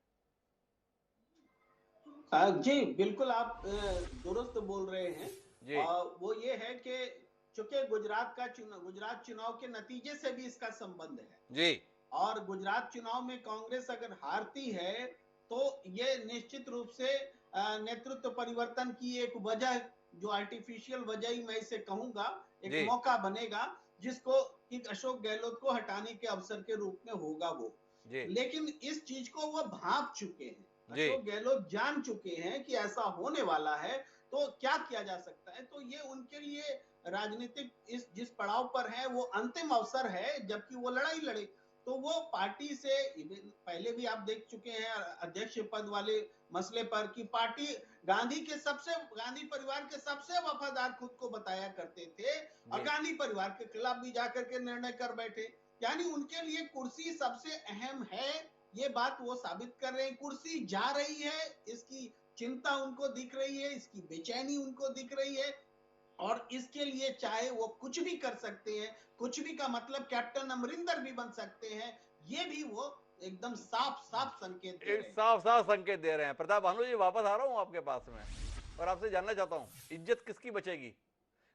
जी बिल्कुल, आप दुरुस्त बोल रहे हैं जी। वो ये है कि चूंकि गुजरात चुनाव के नतीजे से भी इसका संबंध है जी, और गुजरात चुनाव में कांग्रेस अगर हारती है तो ये निश्चित रूप से नेतृत्व परिवर्तन की एक वजह, जो आर्टिफिशियल वजह ही मैं इसे कहूंगा, एक मौका बनेगा जिसको कि अशोक गहलोत को हटाने के अवसर के रूप में होगा वो। लेकिन इस चीज को वो भांप चुके हैं, अशोक गहलोत जान चुके हैं कि ऐसा होने वाला है, तो क्या किया जा सकता है। तो ये उनके लिए राजनीतिक जिस पड़ाव पर है वो अंतिम अवसर है, जबकि वो लड़ाई लड़े। तो वो पार्टी से पहले भी आप देख चुके हैं अध्यक्ष पद वाले मसले पर कि पार्टी गांधी परिवार के सबसे वफादार खुद को बताया करते थे, और गांधी परिवार के खिलाफ भी जाकर के निर्णय कर बैठे। यानी उनके लिए कुर्सी सबसे अहम है, ये बात वो साबित कर रहे हैं। कुर्सी जा रही है, इसकी चिंता उनको दिख रही है, इसकी बेचैनी उनको दिख रही है, और इसके लिए चाहे वो कुछ भी कर सकते हैं। कुछ भी का मतलब कैप्टन अमरिंदर भी बन सकते हैं, ये भी वो एकदम साफ संकेत दे रहे हैं। साफ संकेत दे रहे हैं। प्रताप भानु जी, वापस आ रहा हूं आपके पास में, और आपसे जानना चाहता हूं, इज्जत किसकी बचेगी,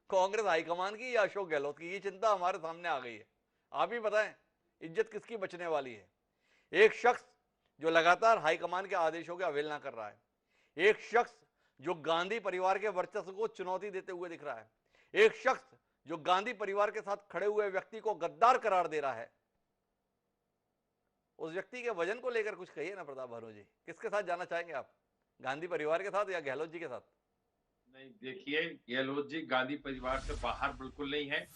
कांग्रेस हाईकमान की या अशोक गहलोत की? ये चिंता हमारे सामने आ गई है, आप ही बताएं इज्जत किसकी बचने वाली है? एक शख्स जो लगातार हाईकमान के आदेशों की अवहेलना कर रहा है, एक शख्स जो गांधी परिवार के वर्चस्व को चुनौती देते हुए दिख रहा है, एक शख्स जो गांधी परिवार के साथ खड़े हुए व्यक्ति को गद्दार करार दे रहा है, उस व्यक्ति के वजन को लेकर कुछ कहिए ना प्रताप भानु जी। किसके साथ जाना चाहेंगे आप, गांधी परिवार के साथ या गहलोत जी के साथ? नहीं, देखिए, गहलोत जी गांधी परिवार से बाहर बिल्कुल नहीं है।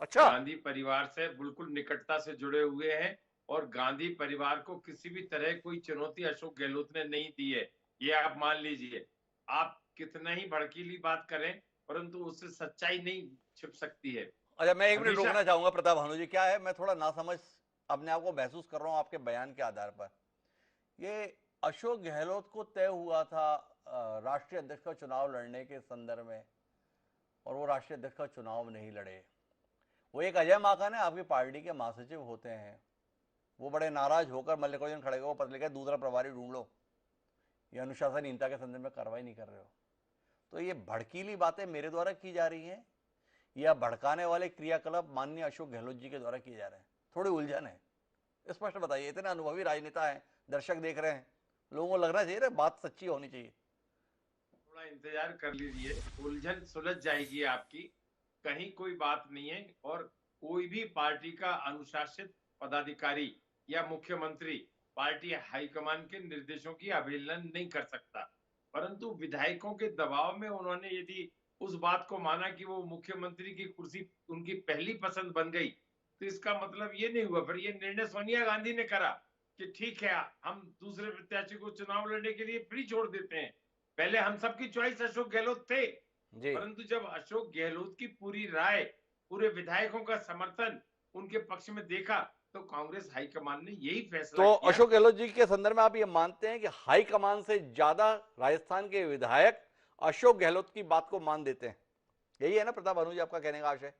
अच्छा, गांधी परिवार से बिल्कुल निकटता से जुड़े हुए हैं, और गांधी परिवार को किसी भी तरह कोई चुनौती अशोक गहलोत ने नहीं दी है, ये आप मान लीजिए। आप कितना ही भड़कीली बात करें, परंतु उससे सच्चाई नहीं छिप सकती है। अच्छा, मैं 1 मिनट रोकना चाहूंगा प्रताप भानु जी। क्या है, मैं थोड़ा नासमझ अपने आप को महसूस कर रहा हूं आपके बयान के आधार पर। ये अशोक गहलोत को तय हुआ था राष्ट्रीय अध्यक्ष का चुनाव लड़ने के संदर्भ में, और वो राष्ट्रीय अध्यक्ष का चुनाव नहीं लड़े। वो एक अजय माकन है, आपकी पार्टी के महासचिव होते हैं, वो बड़े नाराज होकर मल्लिकार्जुन खड़गे को पत्र लिखा, दूसरा प्रभारी ढूंढ लो, ये अनुशासनहीनता के संदर्भ में कार्रवाई नहीं कर रहे हो। तो ये भड़कीली बातें मेरे द्वारा की जा रही हैं या भड़काने वाले क्रियाकलाप माननीय अशोक गहलोत जी के द्वारा किए जा रहे हैं? थोड़ी उलझन है, स्पष्ट बताइए। इतने अनुभवी राजनेता हैं, दर्शक देख रहे हैं, लोगों को लगना चाहिए बात सच्ची होनी चाहिए। थोड़ा इंतजार कर लीजिए, उलझन सुलझ जाएगी आपकी, कहीं कोई बात नहीं है। और कोई भी पार्टी का अनुशासित पदाधिकारी या मुख्यमंत्री पार्टी हाईकमान के निर्देशों की अवहेलना नहीं कर सकता, परंतु विधायकों के दबाव में उन्होंने यदि उस बात को माना कि वो मुख्यमंत्री की कुर्सी उनकी पहली पसंद बन गई, तो इसका मतलब ये नहीं हुआ, फिर ये निर्णय सोनिया गांधी ने करा कि ठीक है, हम दूसरे प्रत्याशी को चुनाव लड़ने के लिए फ्री छोड़ देते हैं। पहले हम सबकी चॉइस अशोक गहलोत थे, परंतु जब अशोक गहलोत की पूरी राय, पूरे विधायकों का समर्थन उनके पक्ष में देखा, तो कांग्रेस हाईकमान ने यही फैसला तो किया। अशोक गहलोत जी के संदर्भ में आप ये मानते हैं कि हाईकमान से ज्यादा राजस्थान के विधायक अशोक गहलोत की बात को मान देते हैं? यही है ना प्रताप भानु जी आपका कहने का आशय?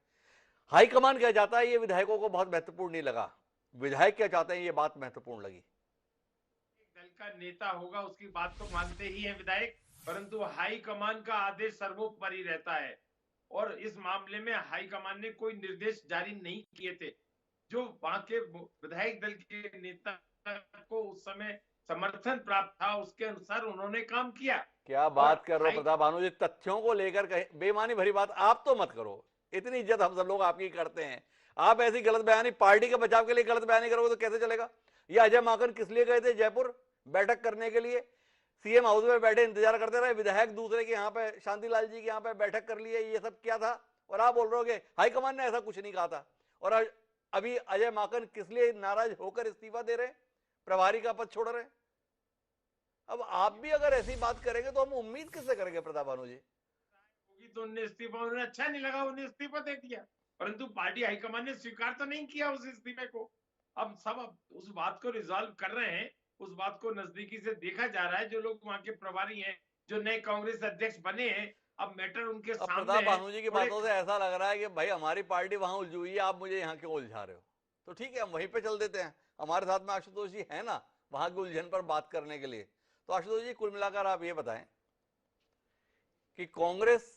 हाईकमान क्या चाहता है ये विधायकों को बहुत महत्वपूर्ण नहीं लगा, विधायक क्या चाहते हैं ये बात महत्वपूर्ण लगी। दल का नेता होगा उसकी बात तो मानते ही है विधायक, परंतु हाईकमान का आदेश सर्वोपरि रहता है और इस मामले में हाईकमान ने कोई निर्देश जारी नहीं किए थे। जो वहां के विधायक दल के नेता को उस समय समर्थन प्राप्त था उसके अनुसार उन्होंने काम किया। क्या बात कर रहे हो प्रताप भानु जी, तथ्यों को लेकर कहीं बेईमानी भरी बात आप तो मत करो, इतनी इज्जत हम सब लोग आपकी करते हैं। आप ऐसी गलत बयानी पार्टी के बचाव के लिए गलत बयानी करोगे तो कैसे चलेगा? ये अजय माकन किस लिए गए थे जयपुर बैठक करने के लिए? सीएम हाउस में बैठे इंतजार करते रहे, विधायक दूसरे के यहाँ पे शांतिलाल जी के यहाँ पे बैठक कर लिए, ये सब क्या था? और आप बोल रहे हो हाईकमान ने ऐसा कुछ नहीं कहा था। और अभी अजय माकन किस लिए नाराज होकर इस्तीफा दे रहे, प्रभारी का पद छोड़ रहे? अब आप भी अगर ऐसी बात करेंगे तो हम उम्मीद किससे करेंगे प्रताप भानु जी? तो उन्हें इस्तीफा, उन्हें अच्छा नहीं लगा, उन्हें इस्तीफा दे दिया, परंतु पार्टी हाईकमान ने स्वीकार तो नहीं किया उस इस्तीफे को। अब सब उस बात को रिजॉल्व कर रहे हैं, उस बात को नजदीकी से देखा जा रहा है। जो लोग वहां के प्रभारी हैं, जो नए कांग्रेस अध्यक्ष बने हैं, अब मैटर उनके सामने है। प्रताप भानु जी की बातों से ऐसा लग रहा है कि भाई हमारी पार्टी वहां उलझी हुई है, आप मुझे यहाँ क्यों उलझा रहे हो? तो ठीक है, हम वहीं पे चल देते हैं। हमारे साथ में आशुतोष जी है ना वहां की उलझन पर बात करने के लिए। तो आशुतोष जी कुल मिलाकर आप ये बताएं कि कांग्रेस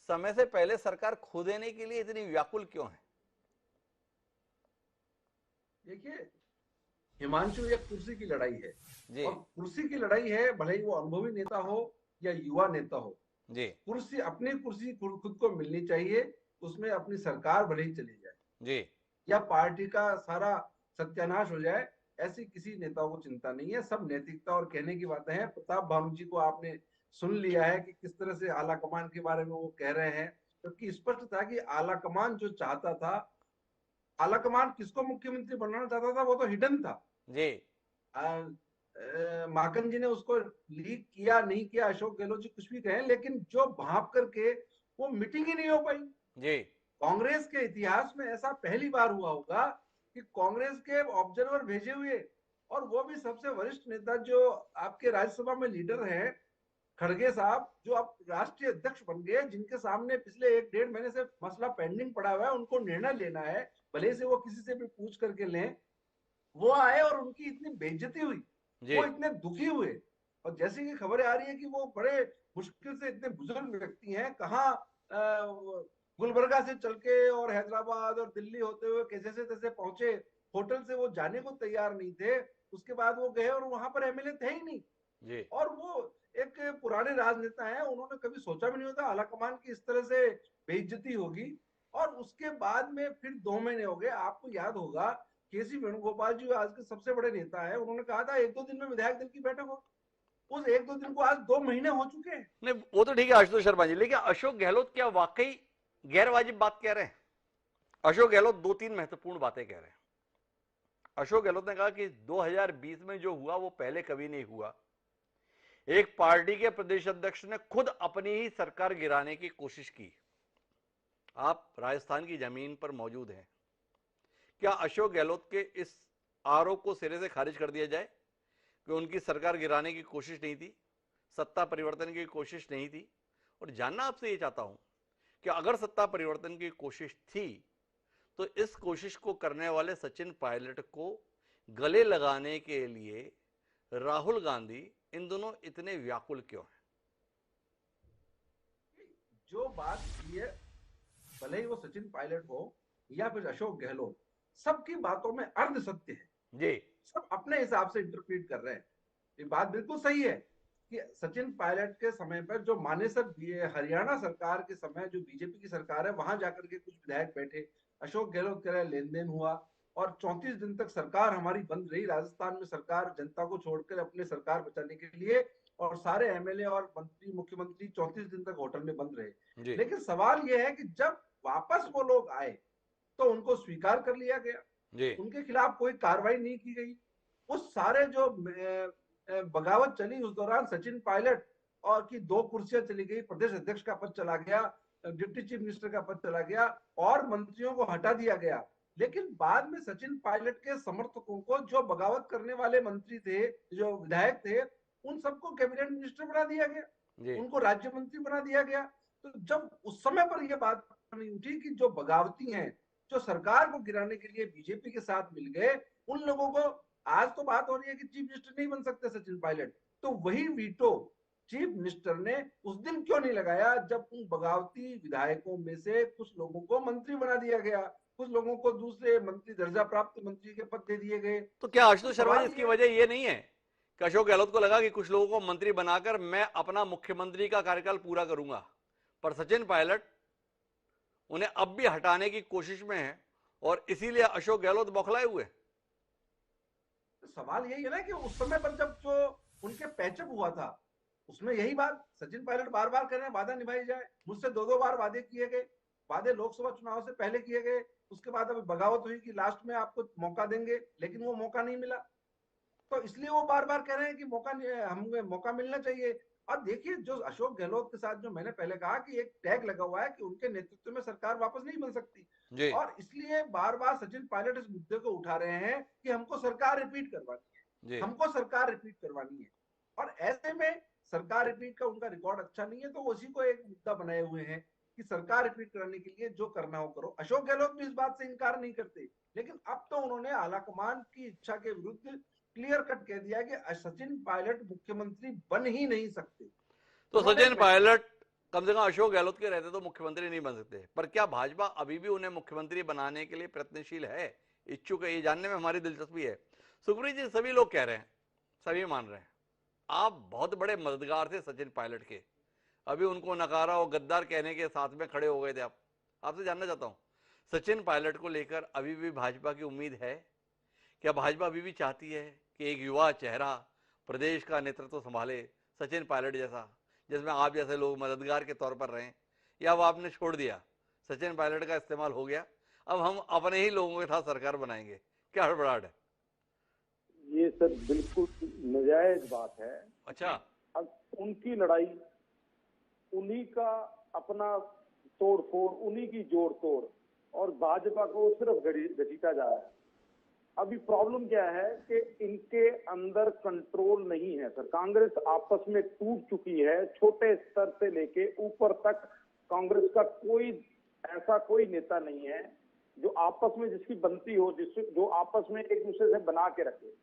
समय से पहले सरकार खो देने के लिए इतनी व्याकुल क्यों है? देखिए, हिमांशु, एक कुर्सी की लड़ाई है जी और कुर्सी की लड़ाई है, भले ही वो अनुभवी नेता हो या युवा नेता हो। जी कुर्सी, अपनी कुर्सी खुद को मिलनी चाहिए, उसमें अपनी सरकार भले ही चली जाए जी या पार्टी का सारा सत्यानाश हो जाए, ऐसी किसी नेता को चिंता नहीं है। सब नैतिकता और कहने की बातें हैं। प्रताप भानु जी को आपने सुन लिया है कि किस तरह से आला कमान के बारे में वो कह रहे हैं, क्योंकि स्पष्ट था कि आला कमान जो चाहता था, आला कमान किसको मुख्यमंत्री बनाना चाहता था वो तो हिडन था जी। माकन जी ने उसको लीक किया नहीं किया, अशोक गहलोत जी कुछ भी कहें, लेकिन जो भाप करके वो मीटिंग ही नहीं हो पाई। जी कांग्रेस के इतिहास में ऐसा पहली बार हुआ होगा कि कांग्रेस के ऑब्जर्वर भेजे हुए, और वो भी सबसे वरिष्ठ नेता जो आपके राज्यसभा में लीडर हैं, खड़गे साहब, जो अब राष्ट्रीय अध्यक्ष बन गए, जिनके सामने पिछले 1-1.5 महीने से मसला पेंडिंग पड़ा हुआ है, उनको निर्णय लेना है, भले से वो किसी से भी पूछ करके लें, वो आए और उनकी इतनी बेइज्जती हुई, वो इतने दुखी हुए। और जैसे कि खबरें आ रही है कि वो बड़े मुश्किल से, इतने बुजुर्ग व्यक्ति हैं, कहाँ गुलबर्गा से चल के और हैदराबाद और दिल्ली होते हुए कैसे तैसे पहुंचे, होटल से वो जाने को तैयार नहीं थे। उसके बाद वो गए और वहां पर एमएलए थे ही नहीं जी। और वो एक पुराने राजनेता हैं, उन्होंने कभी सोचा भी नहीं होता आला कमान की इस तरह से बेइज्जती होगी। और उसके बाद में फिर 2 महीने हो गए। आपको याद होगा केसी वेणुगोपाल जी आज के सबसे बड़े नेता है, उन्होंने कहा था 1-2 दिन में विधायक दल की बैठक हो। उस 1-2 दिन को आज 2 महीने हो चुके हैं। नहीं वो तो ठीक है आशुतोष शर्मा जी, लेकिन अशोक गहलोत क्या वाकई गैर वाजिब बात कह रहे हैं? अशोक गहलोत 2-3 महत्वपूर्ण बातें कह रहे हैं। अशोक गहलोत ने कहा कि 2020 में जो हुआ वो पहले कभी नहीं हुआ। एक पार्टी के प्रदेश अध्यक्ष ने खुद अपनी ही सरकार गिराने की कोशिश की। आप राजस्थान की जमीन पर मौजूद हैं, क्या अशोक गहलोत के इस आरोप को सिरे से खारिज कर दिया जाए कि उनकी सरकार गिराने की कोशिश नहीं थी, सत्ता परिवर्तन की कोशिश नहीं थी? और जानना आपसे ये चाहता हूं कि अगर सत्ता परिवर्तन की कोशिश थी तो इस कोशिश को करने वाले सचिन पायलट को गले लगाने के लिए राहुल गांधी इन दोनों इतने व्याकुल क्यों हैं? जो बात की है, भले ही वो सचिन पायलट हो या फिर अशोक गहलोत, सबकी बातों में अर्ध सत्य है जी। सब अपने हिसाब से इंटरप्रेट कर रहे हैं। ये बात बिल्कुल सही है कि सचिन पायलट के समय पर जो मानेसर हरियाणा सरकार के समय जो बीजेपी की सरकार है, वहां जाकर के कुछ विधायक बैठे, अशोक गहलोत कह रहे लेन देन हुआ और 34 दिन तक सरकार हमारी बंद रही। राजस्थान में सरकार जनता को छोड़कर अपने सरकार बचाने के लिए, और सारे एमएलए और मंत्री मुख्यमंत्री 34 दिन तक होटल में बंद रहे। लेकिन सवाल यह है कि जब वापस वो लोग आए तो उनको स्वीकार कर लिया गया, उनके खिलाफ कोई कार्रवाई नहीं की गई। उस सारे जो बगावत चली उस दौरान सचिन पायलट और की 2 कुर्सियां चली गई, प्रदेश अध्यक्ष का पद चला गया, डिप्टी चीफ मिनिस्टर का पद चला गया और मंत्रियों को हटा दिया गया। लेकिन बाद में सचिन पायलट के समर्थकों को, जो बगावत करने वाले मंत्री थे, जो विधायक थे, उन सबको कैबिनेट मिनिस्टर बना दिया गया, उनको राज्य मंत्री बना दिया गया। तो जब उस समय पर यह बात नहीं उठी कि जो बगावती हैं, जो सरकार को गिराने के लिए बीजेपी के साथ मिल गए, उन लोगों को आज तो बात हो रही है कि चीफ मिनिस्टर नहीं बन सकते सचिन पायलट, तो वही वीटो चीफ मिनिस्टर ने उस दिन क्यों नहीं लगाया जब उन बगावती विधायकों में से कुछ लोगों को मंत्री बना दिया गया, कुछ लोगों को दूसरे मंत्री, दर्जा प्राप्त मंत्री के पद दे दिए गए। तो क्या आशुतोष शर्मा जी, इसकी वजह ये नहीं है कि अशोक गहलोत को लगा कि कुछ लोगों को मंत्री बनाकर मैं अपना मुख्यमंत्री का कार्यकाल पूरा करूंगा, पर सचिन पायलट उन्हें अब भी हटाने की कोशिश में है और इसीलिए अशोक गहलोत बौखलाए हुए? सवाल यही है ना कि उस समय पर जब जो उनके पैचअप हुआ था, उसमें यही बात सचिन पायलट बार बार कह रहे हैं, वादा निभाई जाए। मुझसे 2-2 बार वादे किए गए, वादे लोकसभा चुनाव से पहले किए गए, उसके बाद अभी बगावत हुई कि लास्ट में आपको मौका देंगे, लेकिन वो मौका नहीं मिला। तो इसलिए वो बार बार कह रहे हैं कि हमें मौका मिलना चाहिए। और देखिए, जो अशोक गहलोत के साथ जो मैंने पहले कहा कि एक टैग लगा हुआ है कि उनके नेतृत्व में सरकार वापस नहीं बन सकती, और इसलिए बार बार सचिन पायलट इस मुद्दे को उठा रहे हैं कि हमको सरकार रिपीट करवानी है, हमको सरकार रिपीट करवानी है। और ऐसे में सरकार रिपीट का उनका रिकॉर्ड अच्छा नहीं है, तो उसी को एक मुद्दा बनाए हुए हैं कि सरकार रिपीट कराने के लिए जो करना हो करो। अशोक गहलोत भी इस बात से इनकार नहीं करते, लेकिन अब तो उन्होंने आलाकमान की इच्छा के विरुद्ध क्लियर कट कह दिया कि सचिन पायलट मुख्यमंत्री बन ही नहीं सकते। तो सचिन पायलट कम से कम अशोक गहलोत के रहते तो मुख्यमंत्री नहीं बन सकते, पर क्या भाजपा अभी भी उन्हें मुख्यमंत्री बनाने के लिए प्रयत्नशील है, इच्छुक है? ये जानने में हमारी दिलचस्पी है। सुखप्रीत जी, सभी लोग कह रहे हैं, सभी मान रहे हैं, आप बहुत बड़े मददगार थे सचिन पायलट के, अभी उनको नकारा और गद्दार कहने के साथ में खड़े हो गए थे आप। आपसे जानना चाहता हूं, सचिन पायलट को लेकर अभी भी भाजपा की उम्मीद है? क्या भाजपा अभी भी चाहती है कि एक युवा चेहरा प्रदेश का नेतृत्व संभाले, सचिन पायलट जैसा, जिसमें आप जैसे लोग मददगार के तौर पर रहें, या वो आपने छोड़ दिया, सचिन पायलट का इस्तेमाल हो गया, अब हम अपने ही लोगों के साथ सरकार बनाएंगे? क्या हड़बड़ाहट है? ये सर बिल्कुल नाजायज बात है। अच्छा, अब उनकी लड़ाई, उन्हीं का अपना तोड़ फोड़, उन्हीं की जोड़ तोड़, और भाजपा को सिर्फ घसीटा जा रहा है। अभी प्रॉब्लम क्या है कि इनके अंदर कंट्रोल नहीं है सर। कांग्रेस आपस में टूट चुकी है, छोटे स्तर से लेके ऊपर तक कांग्रेस का कोई नेता नहीं है जो आपस में जिसकी बनती हो, जो आपस में एक दूसरे से बना के रखे।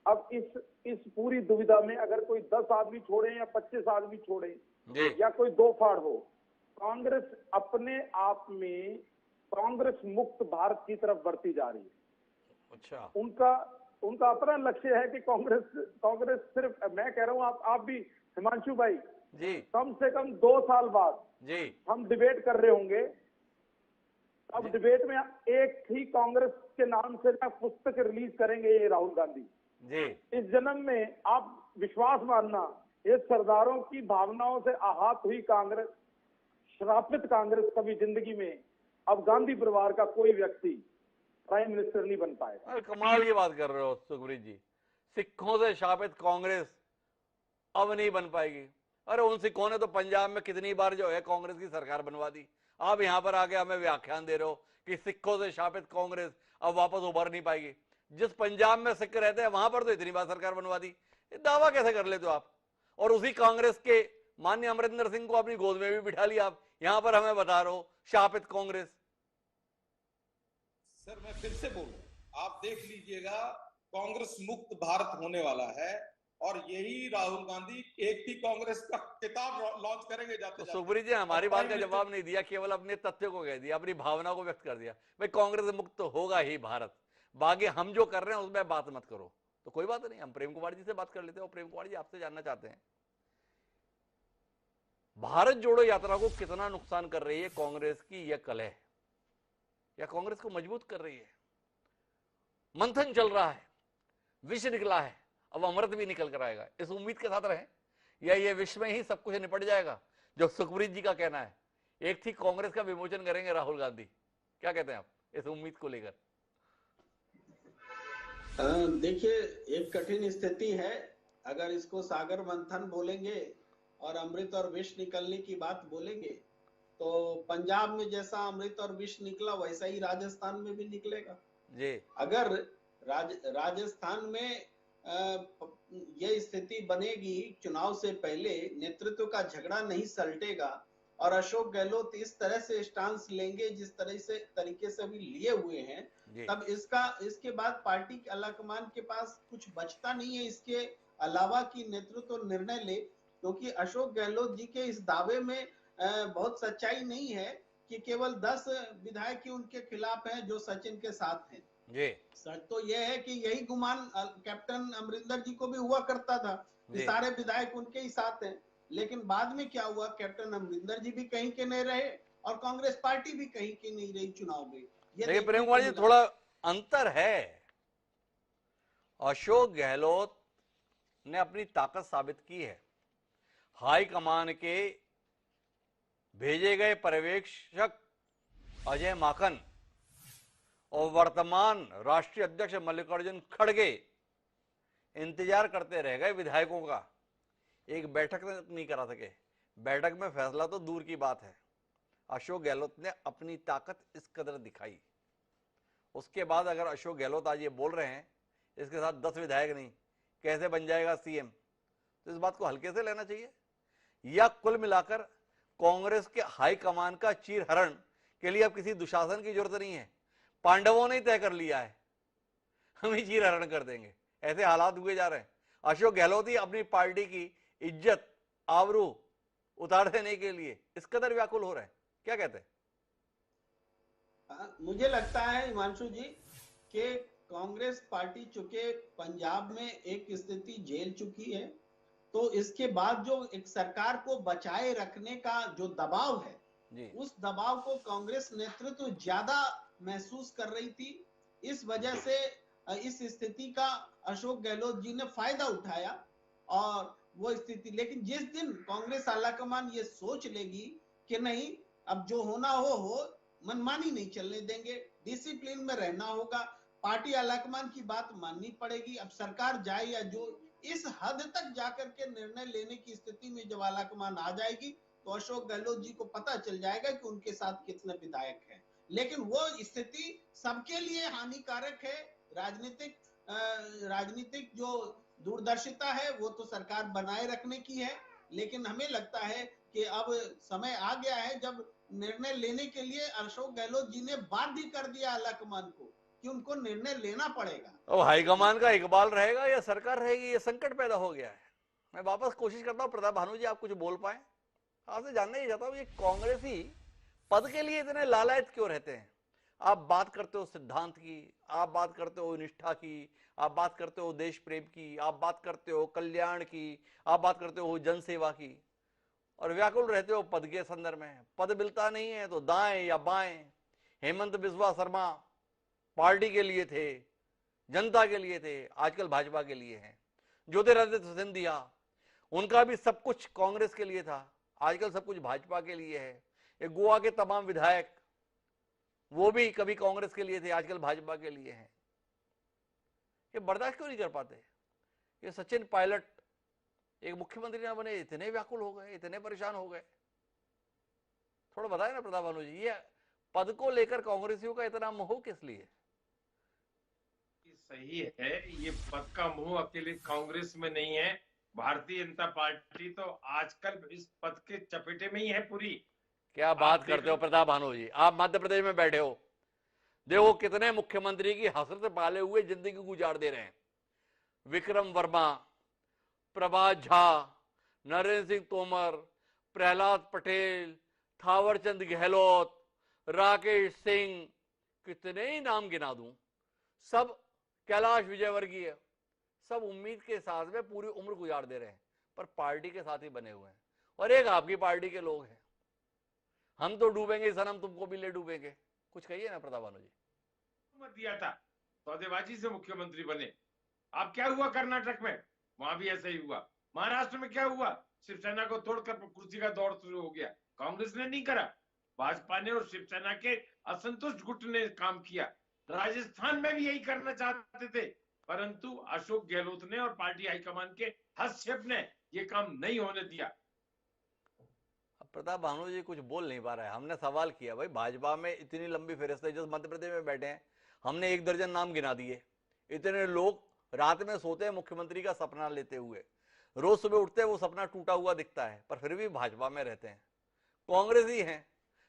अब इस पूरी दुविधा में अगर कोई 10 आदमी छोड़े या 25 आदमी छोड़े या कोई 2 फाड़ हो, कांग्रेस अपने आप में कांग्रेस मुक्त भारत की तरफ बढ़ती जा रही है। अच्छा, उनका अपना लक्ष्य है कि कांग्रेस सिर्फ, मैं कह रहा हूं, आप भी हिमांशु भाई जी, कम से कम 2 साल बाद जी हम डिबेट कर रहे होंगे। अब डिबेट में एक ही कांग्रेस के नाम से ना पुस्तक रिलीज करेंगे ये राहुल गांधी जी। इस जन्म में। आप विश्वास मानना, ये सरदारों की भावनाओं से आहत हुई कांग्रेस, श्रापित कांग्रेस कभी जिंदगी में अब गांधी परिवार का कोई व्यक्ति प्राइम मिनिस्टर नहीं बन पाएगा। अरे कमाल की बात कर रहे हो सुखप्रीत जी, सिखों से शापित कांग्रेस अब नहीं बन पाएगी। अरे उन सिखों ने तो पंजाब में कितनी बार जो है कांग्रेस की सरकार बनवा दी, आप यहां पर आके हमें व्याख्यान दे रहे हो कि सिखों से शापित कांग्रेस अब वापस उभर नहीं पाएगी। जिस पंजाब में सिख रहते हैं वहां पर तो इतनी बार सरकार बनवा दी, ये दावा कैसे कर लेते हो आप? और उसी कांग्रेस के माननीय अमरिंदर सिंह को अपनी गोद में भी बिठा लिया, आप यहां पर हमें बता रहे हो शापित कांग्रेस। सर मैं फिर से बोलूं, आप देख लीजिएगा, कांग्रेस मुक्त भारत होने वाला है और यही राहुल गांधी एक ही कांग्रेस का किताब लॉन्च करेंगे जाते जाते। सुखप्रीत जी, हमारी बात का जवाब नहीं दिया, केवल अपने तथ्य को कह दिया, अपनी भावना को व्यक्त कर दिया। भाई कांग्रेस मुक्त होगा ही भारत, बाकी हम जो कर रहे हैं उसमें बात मत करो। तो कोई बात नहीं, हम प्रेम कुमार जी से बात कर लेते हैं। और प्रेम कुमार जी, आपसे जानना चाहते हैं, भारत जोड़ो यात्रा को कितना नुकसान कर रही है कांग्रेस की यह कलह, या कांग्रेस को मजबूत कर रही है? मंथन चल रहा है, विष निकला है, अब अमृत भी निकल कर आएगा, इस उम्मीद के साथ रहें, या ये विश्व में ही सब कुछ निपट जाएगा, जो सुखप्रीत जी का कहना है एक थी कांग्रेस का विमोचन करेंगे राहुल गांधी? क्या कहते हैं आप इस उम्मीद को लेकर? देखिए, एक कठिन स्थिति है। अगर इसको सागर मंथन बोलेंगे और अमृत और विष निकलने की बात बोलेंगे तो पंजाब में जैसा अमृत और विष निकला वैसा ही राजस्थान में भी निकलेगा जी। अगर राजस्थान में ये स्थिति बनेगी, चुनाव से पहले नेतृत्व का झगड़ा नहीं सलटेगा और अशोक गहलोत इस तरह से स्टांस लेंगे जिस तरीके से अभी लिए हुए हैं, तब इसके बाद पार्टी के आलाकमान के पास कुछ बचता नहीं है इसके अलावा कि नेतृत्व निर्णय ले, क्योंकि अशोक गहलोत जी के इस दावे में बहुत सच्चाई नहीं है कि केवल 10 विधायक ही उनके खिलाफ हैं जो सचिन के साथ हैं। जी। सच तो यह है कि यही गुमान कैप्टन अमरिंदर जी को भी हुआ करता था कि सारे विधायक उनके ही साथ हैं, लेकिन बाद में क्या हुआ, कैप्टन अमरिंदर जी भी कहीं के नहीं रहे और कांग्रेस पार्टी भी कहीं की नहीं रही चुनाव में। देखिए प्रेम कुमार जी, थोड़ा अंतर है। अशोक गहलोत ने अपनी ताकत साबित की है। हाई कमान के भेजे गए पर्यवेक्षक अजय माकन और वर्तमान राष्ट्रीय अध्यक्ष मल्लिकार्जुन खड़गे इंतजार करते रह गए विधायकों का, एक बैठक नहीं करा सके। बैठक में फैसला तो दूर की बात है। अशोक गहलोत ने अपनी ताकत इस कदर दिखाई। उसके बाद अगर अशोक गहलोत आज ये बोल रहे हैं इसके साथ 10 विधायक नहीं, कैसे बन जाएगा सीएम, तो इस बात को हल्के से लेना चाहिए। या कुल मिलाकर कांग्रेस के हाईकमान का चीरहरण के लिए अब किसी दुशासन की जरूरत नहीं है। पांडवों ने तय कर लिया है हम ही चीरहरण कर देंगे, ऐसे हालात हुए जा रहे हैं। अशोक गहलोत ही अपनी पार्टी की इज्जत आबरू उतार देने के लिए इस कदर व्याकुल हो रहे हैं। क्या कहते हैं? मुझे लगता है हिमांशु जी कि कांग्रेस पार्टी चूंकि पंजाब में एक स्थिति झेल चुकी है, तो इसके बाद जो एक सरकार को बचाए रखने का जो दबाव है जी। उस दबाव को कांग्रेस नेतृत्व ज्यादा महसूस कर रही थी। इस वजह से इस स्थिति का अशोक गहलोत जी ने फायदा उठाया और वो स्थिति, लेकिन जिस दिन कांग्रेस आलाकमान ये सोच लेगी कि नहीं अब जो होना हो, मनमानी नहीं चलने देंगे, डिसिप्लिन में रहना होगा, पार्टी आलाकमान की बात माननी पड़ेगी, अब सरकार जाए या जो, इस हद तक जाकर के निर्णय लेने की स्थिति में जब आलाकमान आ जाएगी तो अशोक गहलोत जी को पता चल जाएगा कि उनके साथ कितने विधायक हैं। लेकिन वो स्थिति सबके लिए हानिकारक है। राजनीतिक जो दूरदर्शिता है वो तो सरकार बनाए रखने की है, लेकिन हमें लगता है कि अब समय आ गया है जब निर्णय लेने के लिए अशोक गहलोत जी ने बाध्य कर दिया आलाकमान को कि उनको निर्णय लेना पड़ेगा। और हाईकमान का इकबाल रहेगा या सरकार रहेगी, ये संकट पैदा हो गया है। मैं वापस कोशिश करता हूँ प्रताप भानु जी आप कुछ बोल पाए। आपसे जानना ही चाहता हूँ ये कांग्रेसी पद के लिए इतने लालायत क्यों रहते हैं? आप बात करते हो सिद्धांत की, आप बात करते हो निष्ठा की, आप बात करते हो देश प्रेम की, आप बात करते हो कल्याण की, आप बात करते हो जनसेवा की, और व्याकुल रहते हो पद के संदर्भ में। पद मिलता नहीं है तो दाएं या बाएं। हेमंत बिस्वा शर्मा पार्टी के लिए थे, जनता के लिए थे, आजकल भाजपा के लिए हैं। ज्योतिरादित्य सिंधिया उनका भी सब कुछ कांग्रेस के लिए था, आजकल सब कुछ भाजपा के लिए है। ये गोवा के तमाम विधायक वो भी कभी कांग्रेस के लिए थे, आजकल भाजपा के लिए हैं। ये बर्दाश्त क्यों नहीं कर पाते? ये सचिन पायलट एक मुख्यमंत्री ना बने, इतने व्याकुल हो गए, इतने परेशान हो गए। थोड़ा बताए ना प्रताप भानु जी, ये पद को लेकर कांग्रेसियों का इतना मोह किस लिए? सही है, ये पद का मोह अकेले कांग्रेस में नहीं है, भारतीय जनता पार्टी तो आजकल इस पद के चपेटे में ही है पूरी। क्या बात करते हो प्रताप भानु जी, आप मध्य प्रदेश में बैठे हो, देखो कितने मुख्यमंत्री की हसरत पाले हुए जिंदगी गुजार दे रहे हैं। विक्रम वर्मा, प्रभात झा, नरेंद्र सिंह तोमर, प्रहलाद पटेल, थावरचंद गहलोत, राकेश सिंह, कितने ही नाम गिना दूं, सब, कैलाश विजयवर्गीय, सब उम्मीद के साथ में पूरी उम्र गुजार दे रहे हैं, पर पार्टी के साथ ही बने हुए हैं। और एक आपकी पार्टी के लोग हैं, हम तो डूबेंगे सनम तुमको भी ले डूबेंगे। कुछ कहिए ना प्रताप भानु जी। मत दिया था, सौदेबाजी से मुख्यमंत्री बने। अब क्या हुआ कर्नाटक में? वहां भी ऐसा ही हुआ। महाराष्ट्र में क्या हुआ? शिवसेना को तोड़कर कुर्सी का दौर शुरू हो गया। कांग्रेस ने नहीं करा, भाजपा ने और शिवसेना के असंतुष्ट गुट ने काम किया। राजस्थान में भी यही करना चाहते थे, परंतु अशोक गहलोत ने और पार्टी हाईकमान के हस्तक्षेप ने यह काम नहीं होने दिया। प्रताप भानु जी कुछ बोल नहीं पा रहा है। हमने सवाल किया, भाई भाजपा में इतनी लंबी फहरिस्त है, जो मध्य प्रदेश में बैठे हैं, हमने 1 दर्जन नाम गिना दिए। इतने लोग रात में सोते हैं मुख्यमंत्री का सपना लेते हुए, रोज सुबह उठते हैं वो सपना टूटा हुआ दिखता है, पर फिर भी भाजपा में रहते हैं। कांग्रेस ही है,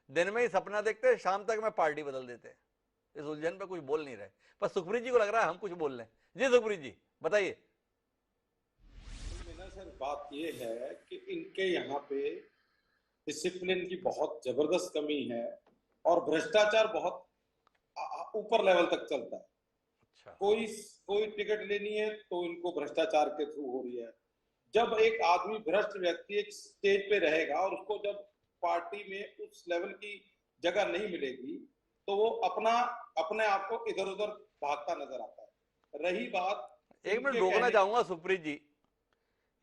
दिन में ही सपना देखते हैं, शाम तक में पार्टी बदल देते हैं। इस उलझन पे कुछ बोल नहीं रहे, पर सुखप्रीत जी को लग रहा है हम कुछ बोल रहे हैं। जी सुखप्रीत जी बताइए। सर बात ये है कि इनके यहाँ पे डिसिप्लिन की बहुत जबरदस्त कमी है और भ्रष्टाचार बहुत ऊपर लेवल तक चलता है। अच्छा। कोई टिकट लेनी है तो इनको भ्रष्टाचार के थ्रू हो रही है। जब एक आदमी भ्रष्ट व्यक्ति एक स्टेज पे रहेगा और उसको जब पार्टी में उस लेवल की जगह नहीं मिलेगी तो वो अपने आप को इधर उधर भागता नजर आता है। रही बात, एक मिनट रोकना चाहूंगा सुखप्रीत जी,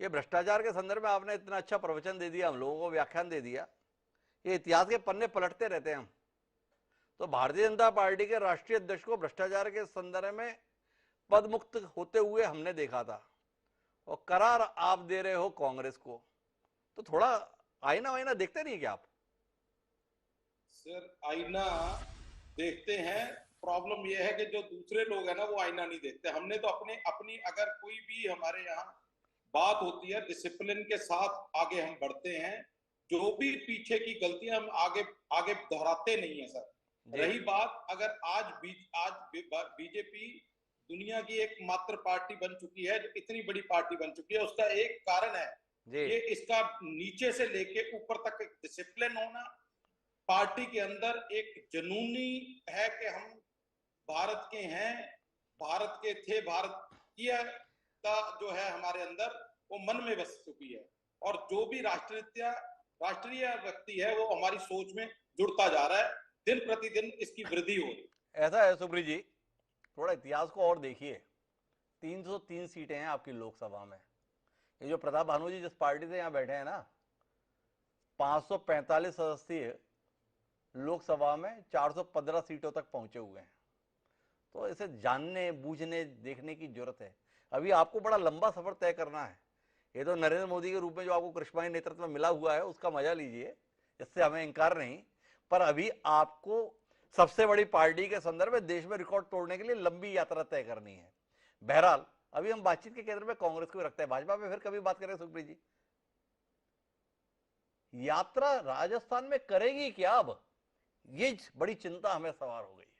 ये भ्रष्टाचार के संदर्भ में आपने इतना अच्छा प्रवचन दे दिया, हम लोगों को व्याख्यान दे दिया, ये इतिहास के पन्ने पलटते रहते हैं हम। तो भारतीय जनता पार्टी के राष्ट्रीय अध्यक्ष को भ्रष्टाचार के संदर्भ में पद मुक्त होते हुए हमने देखा था, और करार आप दे रहे हो कांग्रेस को, तो थोड़ा आईना वाइना देखते नहीं क्या आप? सर आईना देखते हैं, प्रॉब्लम यह है कि जो दूसरे लोग हैं ना वो आईना नहीं देखते। हमने तो अपनी अगर कोई भी हमारे यहाँ बात होती है डिसिप्लिन के साथ आगे हम बढ़ते हैं, जो भी पीछे की गलतियां हम आगे दोहराते नहीं है सर। रही बात, अगर आज बीजेपी दुनिया की एकमात्र पार्टी बन चुकी है, जो इतनी बड़ी पार्टी बन चुकी है, उसका एक कारण है ये इसका नीचे से लेके ऊपर तक एक डिसिप्लिन होना, पार्टी के अंदर एक जुनूनी है कि हम भारत के हैं, भारत के थे, भारतीय का जो है हमारे अंदर वो मन में बस चुकी है, और जो भी राष्ट्रीय व्यक्ति है वो हमारी सोच में जुड़ता जा रहा है, दिन प्रतिदिन इसकी वृद्धि हो रही है। ऐसा है सुप्रीत जी, थोड़ा इतिहास को और देखिए। 303 सीटें हैं आपकी लोकसभा में। ये जो प्रताप भानु जी जिस पार्टी से यहाँ बैठे हैं ना, 545 सदस्यीय लोकसभा में 415 सीटों तक पहुंचे हुए हैं। तो इसे जानने बूझने देखने की जरूरत है। अभी आपको बड़ा लंबा सफर तय करना है। ये तो नरेंद्र मोदी के रूप में जो आपको करिश्माई नेतृत्व में मिला हुआ है उसका मजा लीजिए, इससे हमें इंकार नहीं, पर अभी आपको सबसे बड़ी पार्टी के संदर्भ में देश में रिकॉर्ड तोड़ने के लिए लंबी यात्रा तय करनी है। बहरहाल अभी हम बातचीत के केंद्र में कांग्रेस को रखते हैं, भाजपा पे फिर कभी बात करें। सुखप्रीत जी, यात्रा राजस्थान में करेगी क्या अब, ये बड़ी चिंता हमें सवार हो गई है।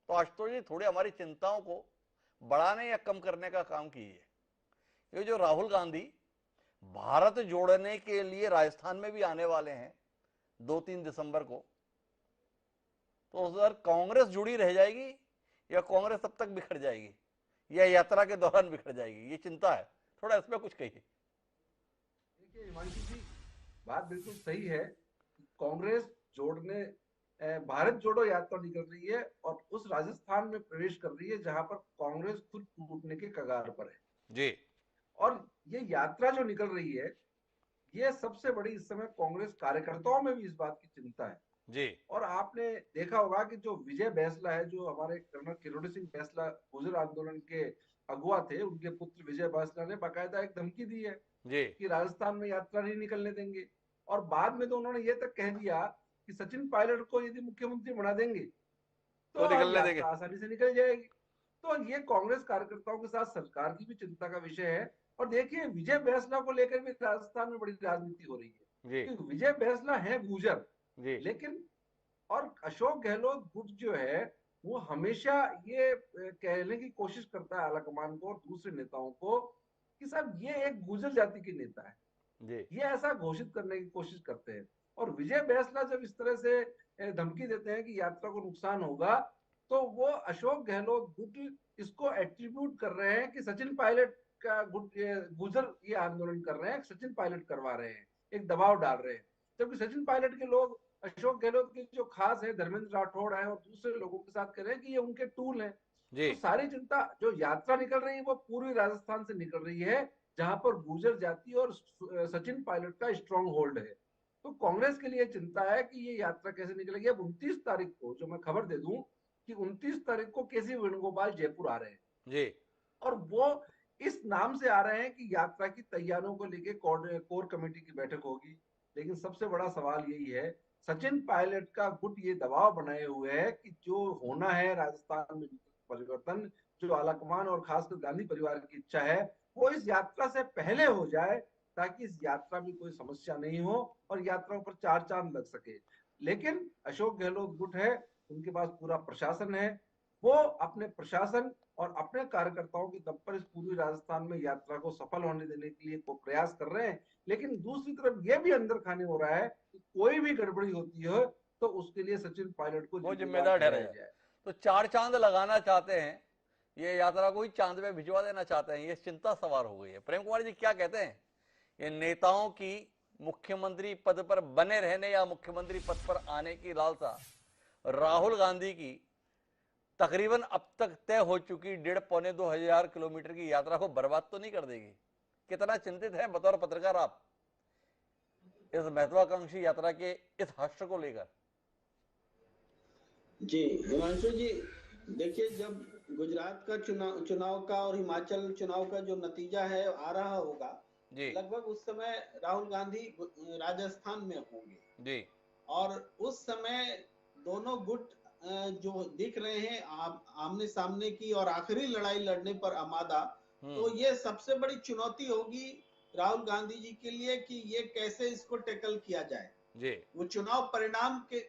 तो आशुतोष जी थोड़ी हमारी चिंताओं को बढ़ाने या कम करने का काम कीजिए। ये जो राहुल गांधी भारत जोड़ने के लिए राजस्थान में भी आने वाले हैं 2-3 दिसंबर को, तो उधर कांग्रेस जुड़ी रह जाएगी या कांग्रेस तब तक बिखर जाएगी या यात्रा के दौरान बिखर जाएगी, ये चिंता है। थोड़ा इसमें कुछ कहिए। देखिए हिमांशु जी, बात बिल्कुल सही है। कांग्रेस जोड़ने भारत जोड़ो यात्रा निकल रही है और उस राजस्थान में प्रवेश कर रही है जहां पर कांग्रेस खुद टूटने के कगार पर है जी। और ये यात्रा जो निकल रही है, ये सबसे बड़ी इस समय कांग्रेस कार्यकर्ताओं में भी इस बात की चिंता है जी। और आपने देखा होगा कि जो विजय बैंसला है, जो हमारे कर्नल किरोड़ी सिंह बैंसला गुर्जर आंदोलन के अगुवा थे, उनके पुत्र विजय बैंसला ने बाकायदा एक धमकी दी है जी कि राजस्थान में यात्रा नहीं निकलने देंगे। और बाद में तो उन्होंने ये तक कह दिया कि सचिन पायलट को यदि मुख्यमंत्री बना देंगे तो निकलने देंगे, आसानी से निकल जाएगी। तो ये कांग्रेस कार्यकर्ताओं के साथ सरकार की भी चिंता का विषय है। और देखिए विजय बैंसला को लेकर भी राजस्थान में बड़ी राजनीति हो रही है क्योंकि विजय बैंसला है गुर्जर, लेकिन और अशोक गहलोत गुट जो है वो हमेशा ये कहने की कोशिश करता है आलाकमान को और दूसरे नेताओं को कि साहब ये एक गुर्जर जाति के नेता है, ये ऐसा घोषित करने की कोशिश करते हैं। और विजय बैंसला जब इस तरह से धमकी देते हैं कि यात्रा को नुकसान होगा, तो वो अशोक गहलोत गुट इसको एट्रीब्यूट कर रहे हैं कि सचिन पायलट का गुट गुर्जर ये आंदोलन कर रहे हैं, सचिन पायलट करवा रहे हैं, एक दबाव डाल रहे हैं। जबकि सचिन पायलट के लोग अशोक गहलोत के जो खास है धर्मेंद्र राठौड़ है और दूसरे लोगों के साथ कह रहे हैं कि ये उनके टूल हैं। तो सारी चिंता जो यात्रा निकल रही है वो पूर्वी राजस्थान से निकल रही है जहां पर गुर्जर जाति और सचिन पायलट का स्ट्रॉन्ग होल्ड है। तो कांग्रेस के लिए चिंता है कि ये यात्रा कैसे निकलेगी। अब 29 तारीख को जो मैं खबर दे दूं कि 29 तारीख को केसी वेणुगोपाल जयपुर आ रहे हैं और वो इस नाम से आ रहे हैं कि यात्रा की तैयारियों को लेकर कोर कमेटी की बैठक होगी, लेकिन सबसे बड़ा सवाल यही है, सचिन पायलट का गुट ये दबाव बनाए हुए है कि जो होना है राजस्थान में परिवर्तन, जो आलाकमान और खासकर गांधी परिवार की इच्छा है, वो इस यात्रा से पहले हो जाए, ताकि इस यात्रा में कोई समस्या नहीं हो और यात्रा पर चार चांद लग सके। लेकिन अशोक गहलोत गुट है, उनके पास पूरा प्रशासन है, वो अपने प्रशासन और अपने कार्यकर्ताओं की दम पर इस पूरी राजस्थान में यात्रा को सफल होने देने के लिए को प्रयास कर रहे हैं। लेकिन दूसरी तरफ यह भी अंदर खाने हो रहा है कि कोई भी गड़बड़ी होती है तो उसके लिए सचिन पायलट को वो जिम्मेदार ठहराया जाए। तो चार चांद लगाना चाहते हैं, ये यात्रा को ही चांद पे भिजवा देना चाहते हैं, ये चिंता सवार हो गई है। प्रेम कुमार जी क्या कहते हैं, ये नेताओं की मुख्यमंत्री पद पर बने रहने या मुख्यमंत्री पद पर आने की लालसा राहुल गांधी की तकरीबन अब तक तय हो चुकी 1.5-2 हजार किलोमीटर की यात्रा को बर्बाद तो नहीं कर देगी? कितना चिंतित है बतौर पत्रकार आप इस महत्वाकांक्षी यात्रा के इस हश्र को लेकर? जी हिमांशु जी, देखिए, जब गुजरात का चुनाव का और हिमाचल चुनाव का जो नतीजा है आ रहा होगा जी, लगभग उस समय राहुल गांधी राजस्थान में होंगे जी, और उस समय दोनों गुट जो दिख रहे हैं आमने सामने की और आखिरी लड़ाई लड़ने पर आमादा, तो ये सबसे बड़ी चुनौती होगी राहुल गांधी जी के लिए कि ये कैसे इसको टैकल किया जाए जी। वो चुनाव परिणाम के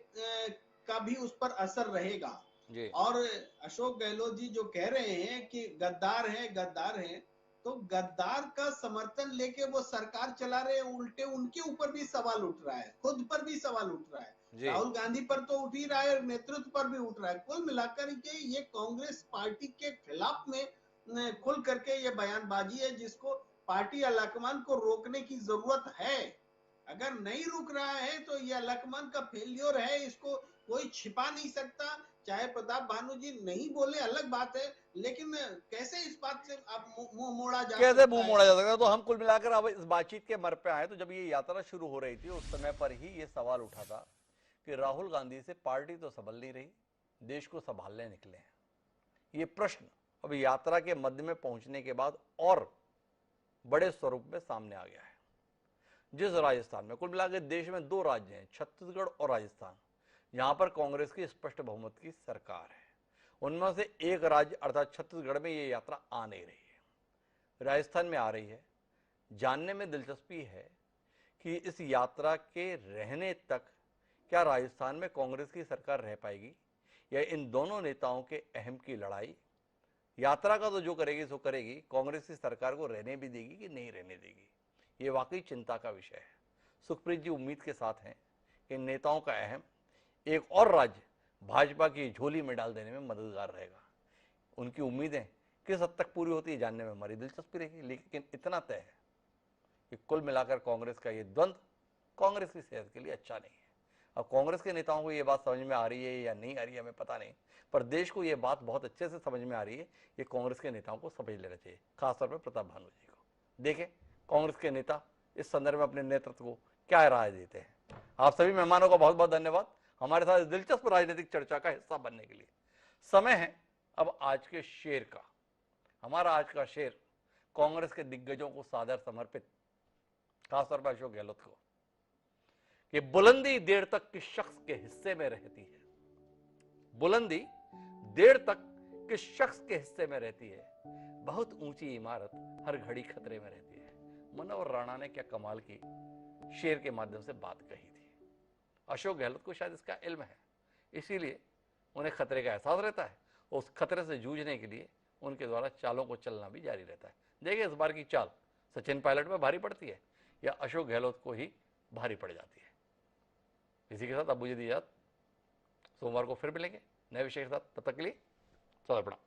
का भी उस पर असर रहेगा जी। और अशोक गहलोत जी जो कह रहे हैं कि गद्दार हैं, तो गद्दार का समर्थन लेके वो सरकार चला रहे हैं, उल्टे उनके ऊपर भी सवाल उठ रहा है, खुद पर भी सवाल उठ रहा है, राहुल गांधी पर तो उठ ही रहा है, नेतृत्व पर भी उठ रहा है। कुल मिलाकर के ये कांग्रेस पार्टी के खिलाफ में खुल करके ये बयानबाजी है, जिसको पार्टी अलाकमान को रोकने की जरूरत है। अगर नहीं रुक रहा है तो ये अलाकमान का फेल्योर है, इसको कोई छिपा नहीं सकता। चाहे प्रताप भानु जी नहीं बोले अलग बात है, लेकिन कैसे इस बात से आप मुंह मोड़ा जा कैसे मुंह मोड़ा जा सकता है? तो हम कुल मिलाकर अब इस बातचीत के मर पे आए तो जब ये यात्रा शुरू हो रही थी उस समय पर ही ये सवाल उठा था कि राहुल गांधी से पार्टी तो संभल नहीं रही, देश को संभालने निकले हैं। ये प्रश्न अब यात्रा के मध्य में पहुंचने के बाद और बड़े स्वरूप में सामने आ गया है। जिस राजस्थान में, कुल मिलाकर देश में 2 राज्य हैं, छत्तीसगढ़ और राजस्थान, यहां पर कांग्रेस की स्पष्ट बहुमत की सरकार है। उनमें से एक राज्य अर्थात छत्तीसगढ़ में ये यात्रा आ नहीं रही है, राजस्थान में आ रही है। जानने में दिलचस्पी है कि इस यात्रा के रहने तक क्या राजस्थान में कांग्रेस की सरकार रह पाएगी या इन दोनों नेताओं के अहम की लड़ाई यात्रा का तो जो करेगी सो करेगी, कांग्रेस की सरकार को रहने भी देगी कि नहीं रहने देगी, ये वाकई चिंता का विषय है। सुखप्रीत जी उम्मीद के साथ हैं कि नेताओं का अहम एक और राज्य भाजपा की झोली में डाल देने में मददगार रहेगा। उनकी उम्मीदें किस हद तक पूरी होती है जानने में हमारी दिलचस्पी रहेगी, लेकिन इतना तय है कि कुल मिलाकर कांग्रेस का ये द्वंद्व कांग्रेस की सेहत के लिए अच्छा नहीं है। अब कांग्रेस के नेताओं को ये बात समझ में आ रही है या नहीं आ रही है हमें पता नहीं, पर देश को ये बात बहुत अच्छे से समझ में आ रही है। ये कांग्रेस के नेताओं को समझ लेना चाहिए, खासतौर पर प्रताप भानु जी को। देखें कांग्रेस के नेता इस संदर्भ में अपने नेतृत्व को क्या राय देते हैं। आप सभी मेहमानों का बहुत बहुत धन्यवाद हमारे साथ दिलचस्प राजनीतिक चर्चा का हिस्सा बनने के लिए। समय है अब आज के शेर का। हमारा आज का शेर कांग्रेस के दिग्गजों को सादर समर्पित, खासतौर पर अशोक गहलोत को, कि बुलंदी देर तक किस शख्स के हिस्से में रहती है। बुलंदी देर तक किस शख्स के हिस्से में रहती है, बहुत ऊंची इमारत हर घड़ी खतरे में रहती है। मनोहर राणा ने क्या कमाल की शेर के माध्यम से बात कही थी। अशोक गहलोत को शायद इसका इल्म है, इसीलिए उन्हें खतरे का एहसास रहता है। उस खतरे से जूझने के लिए उनके द्वारा चालों को चलना भी जारी रहता है। देखिए इस बार की चाल सचिन पायलट में भारी पड़ती है या अशोक गहलोत को ही भारी पड़ जाती है। इसी के साथ अब मुझे दी इजाजत, सोमवार को फिर मिलेंगे नए विषय के साथ। तब तक के लिए चलो प्रणाम।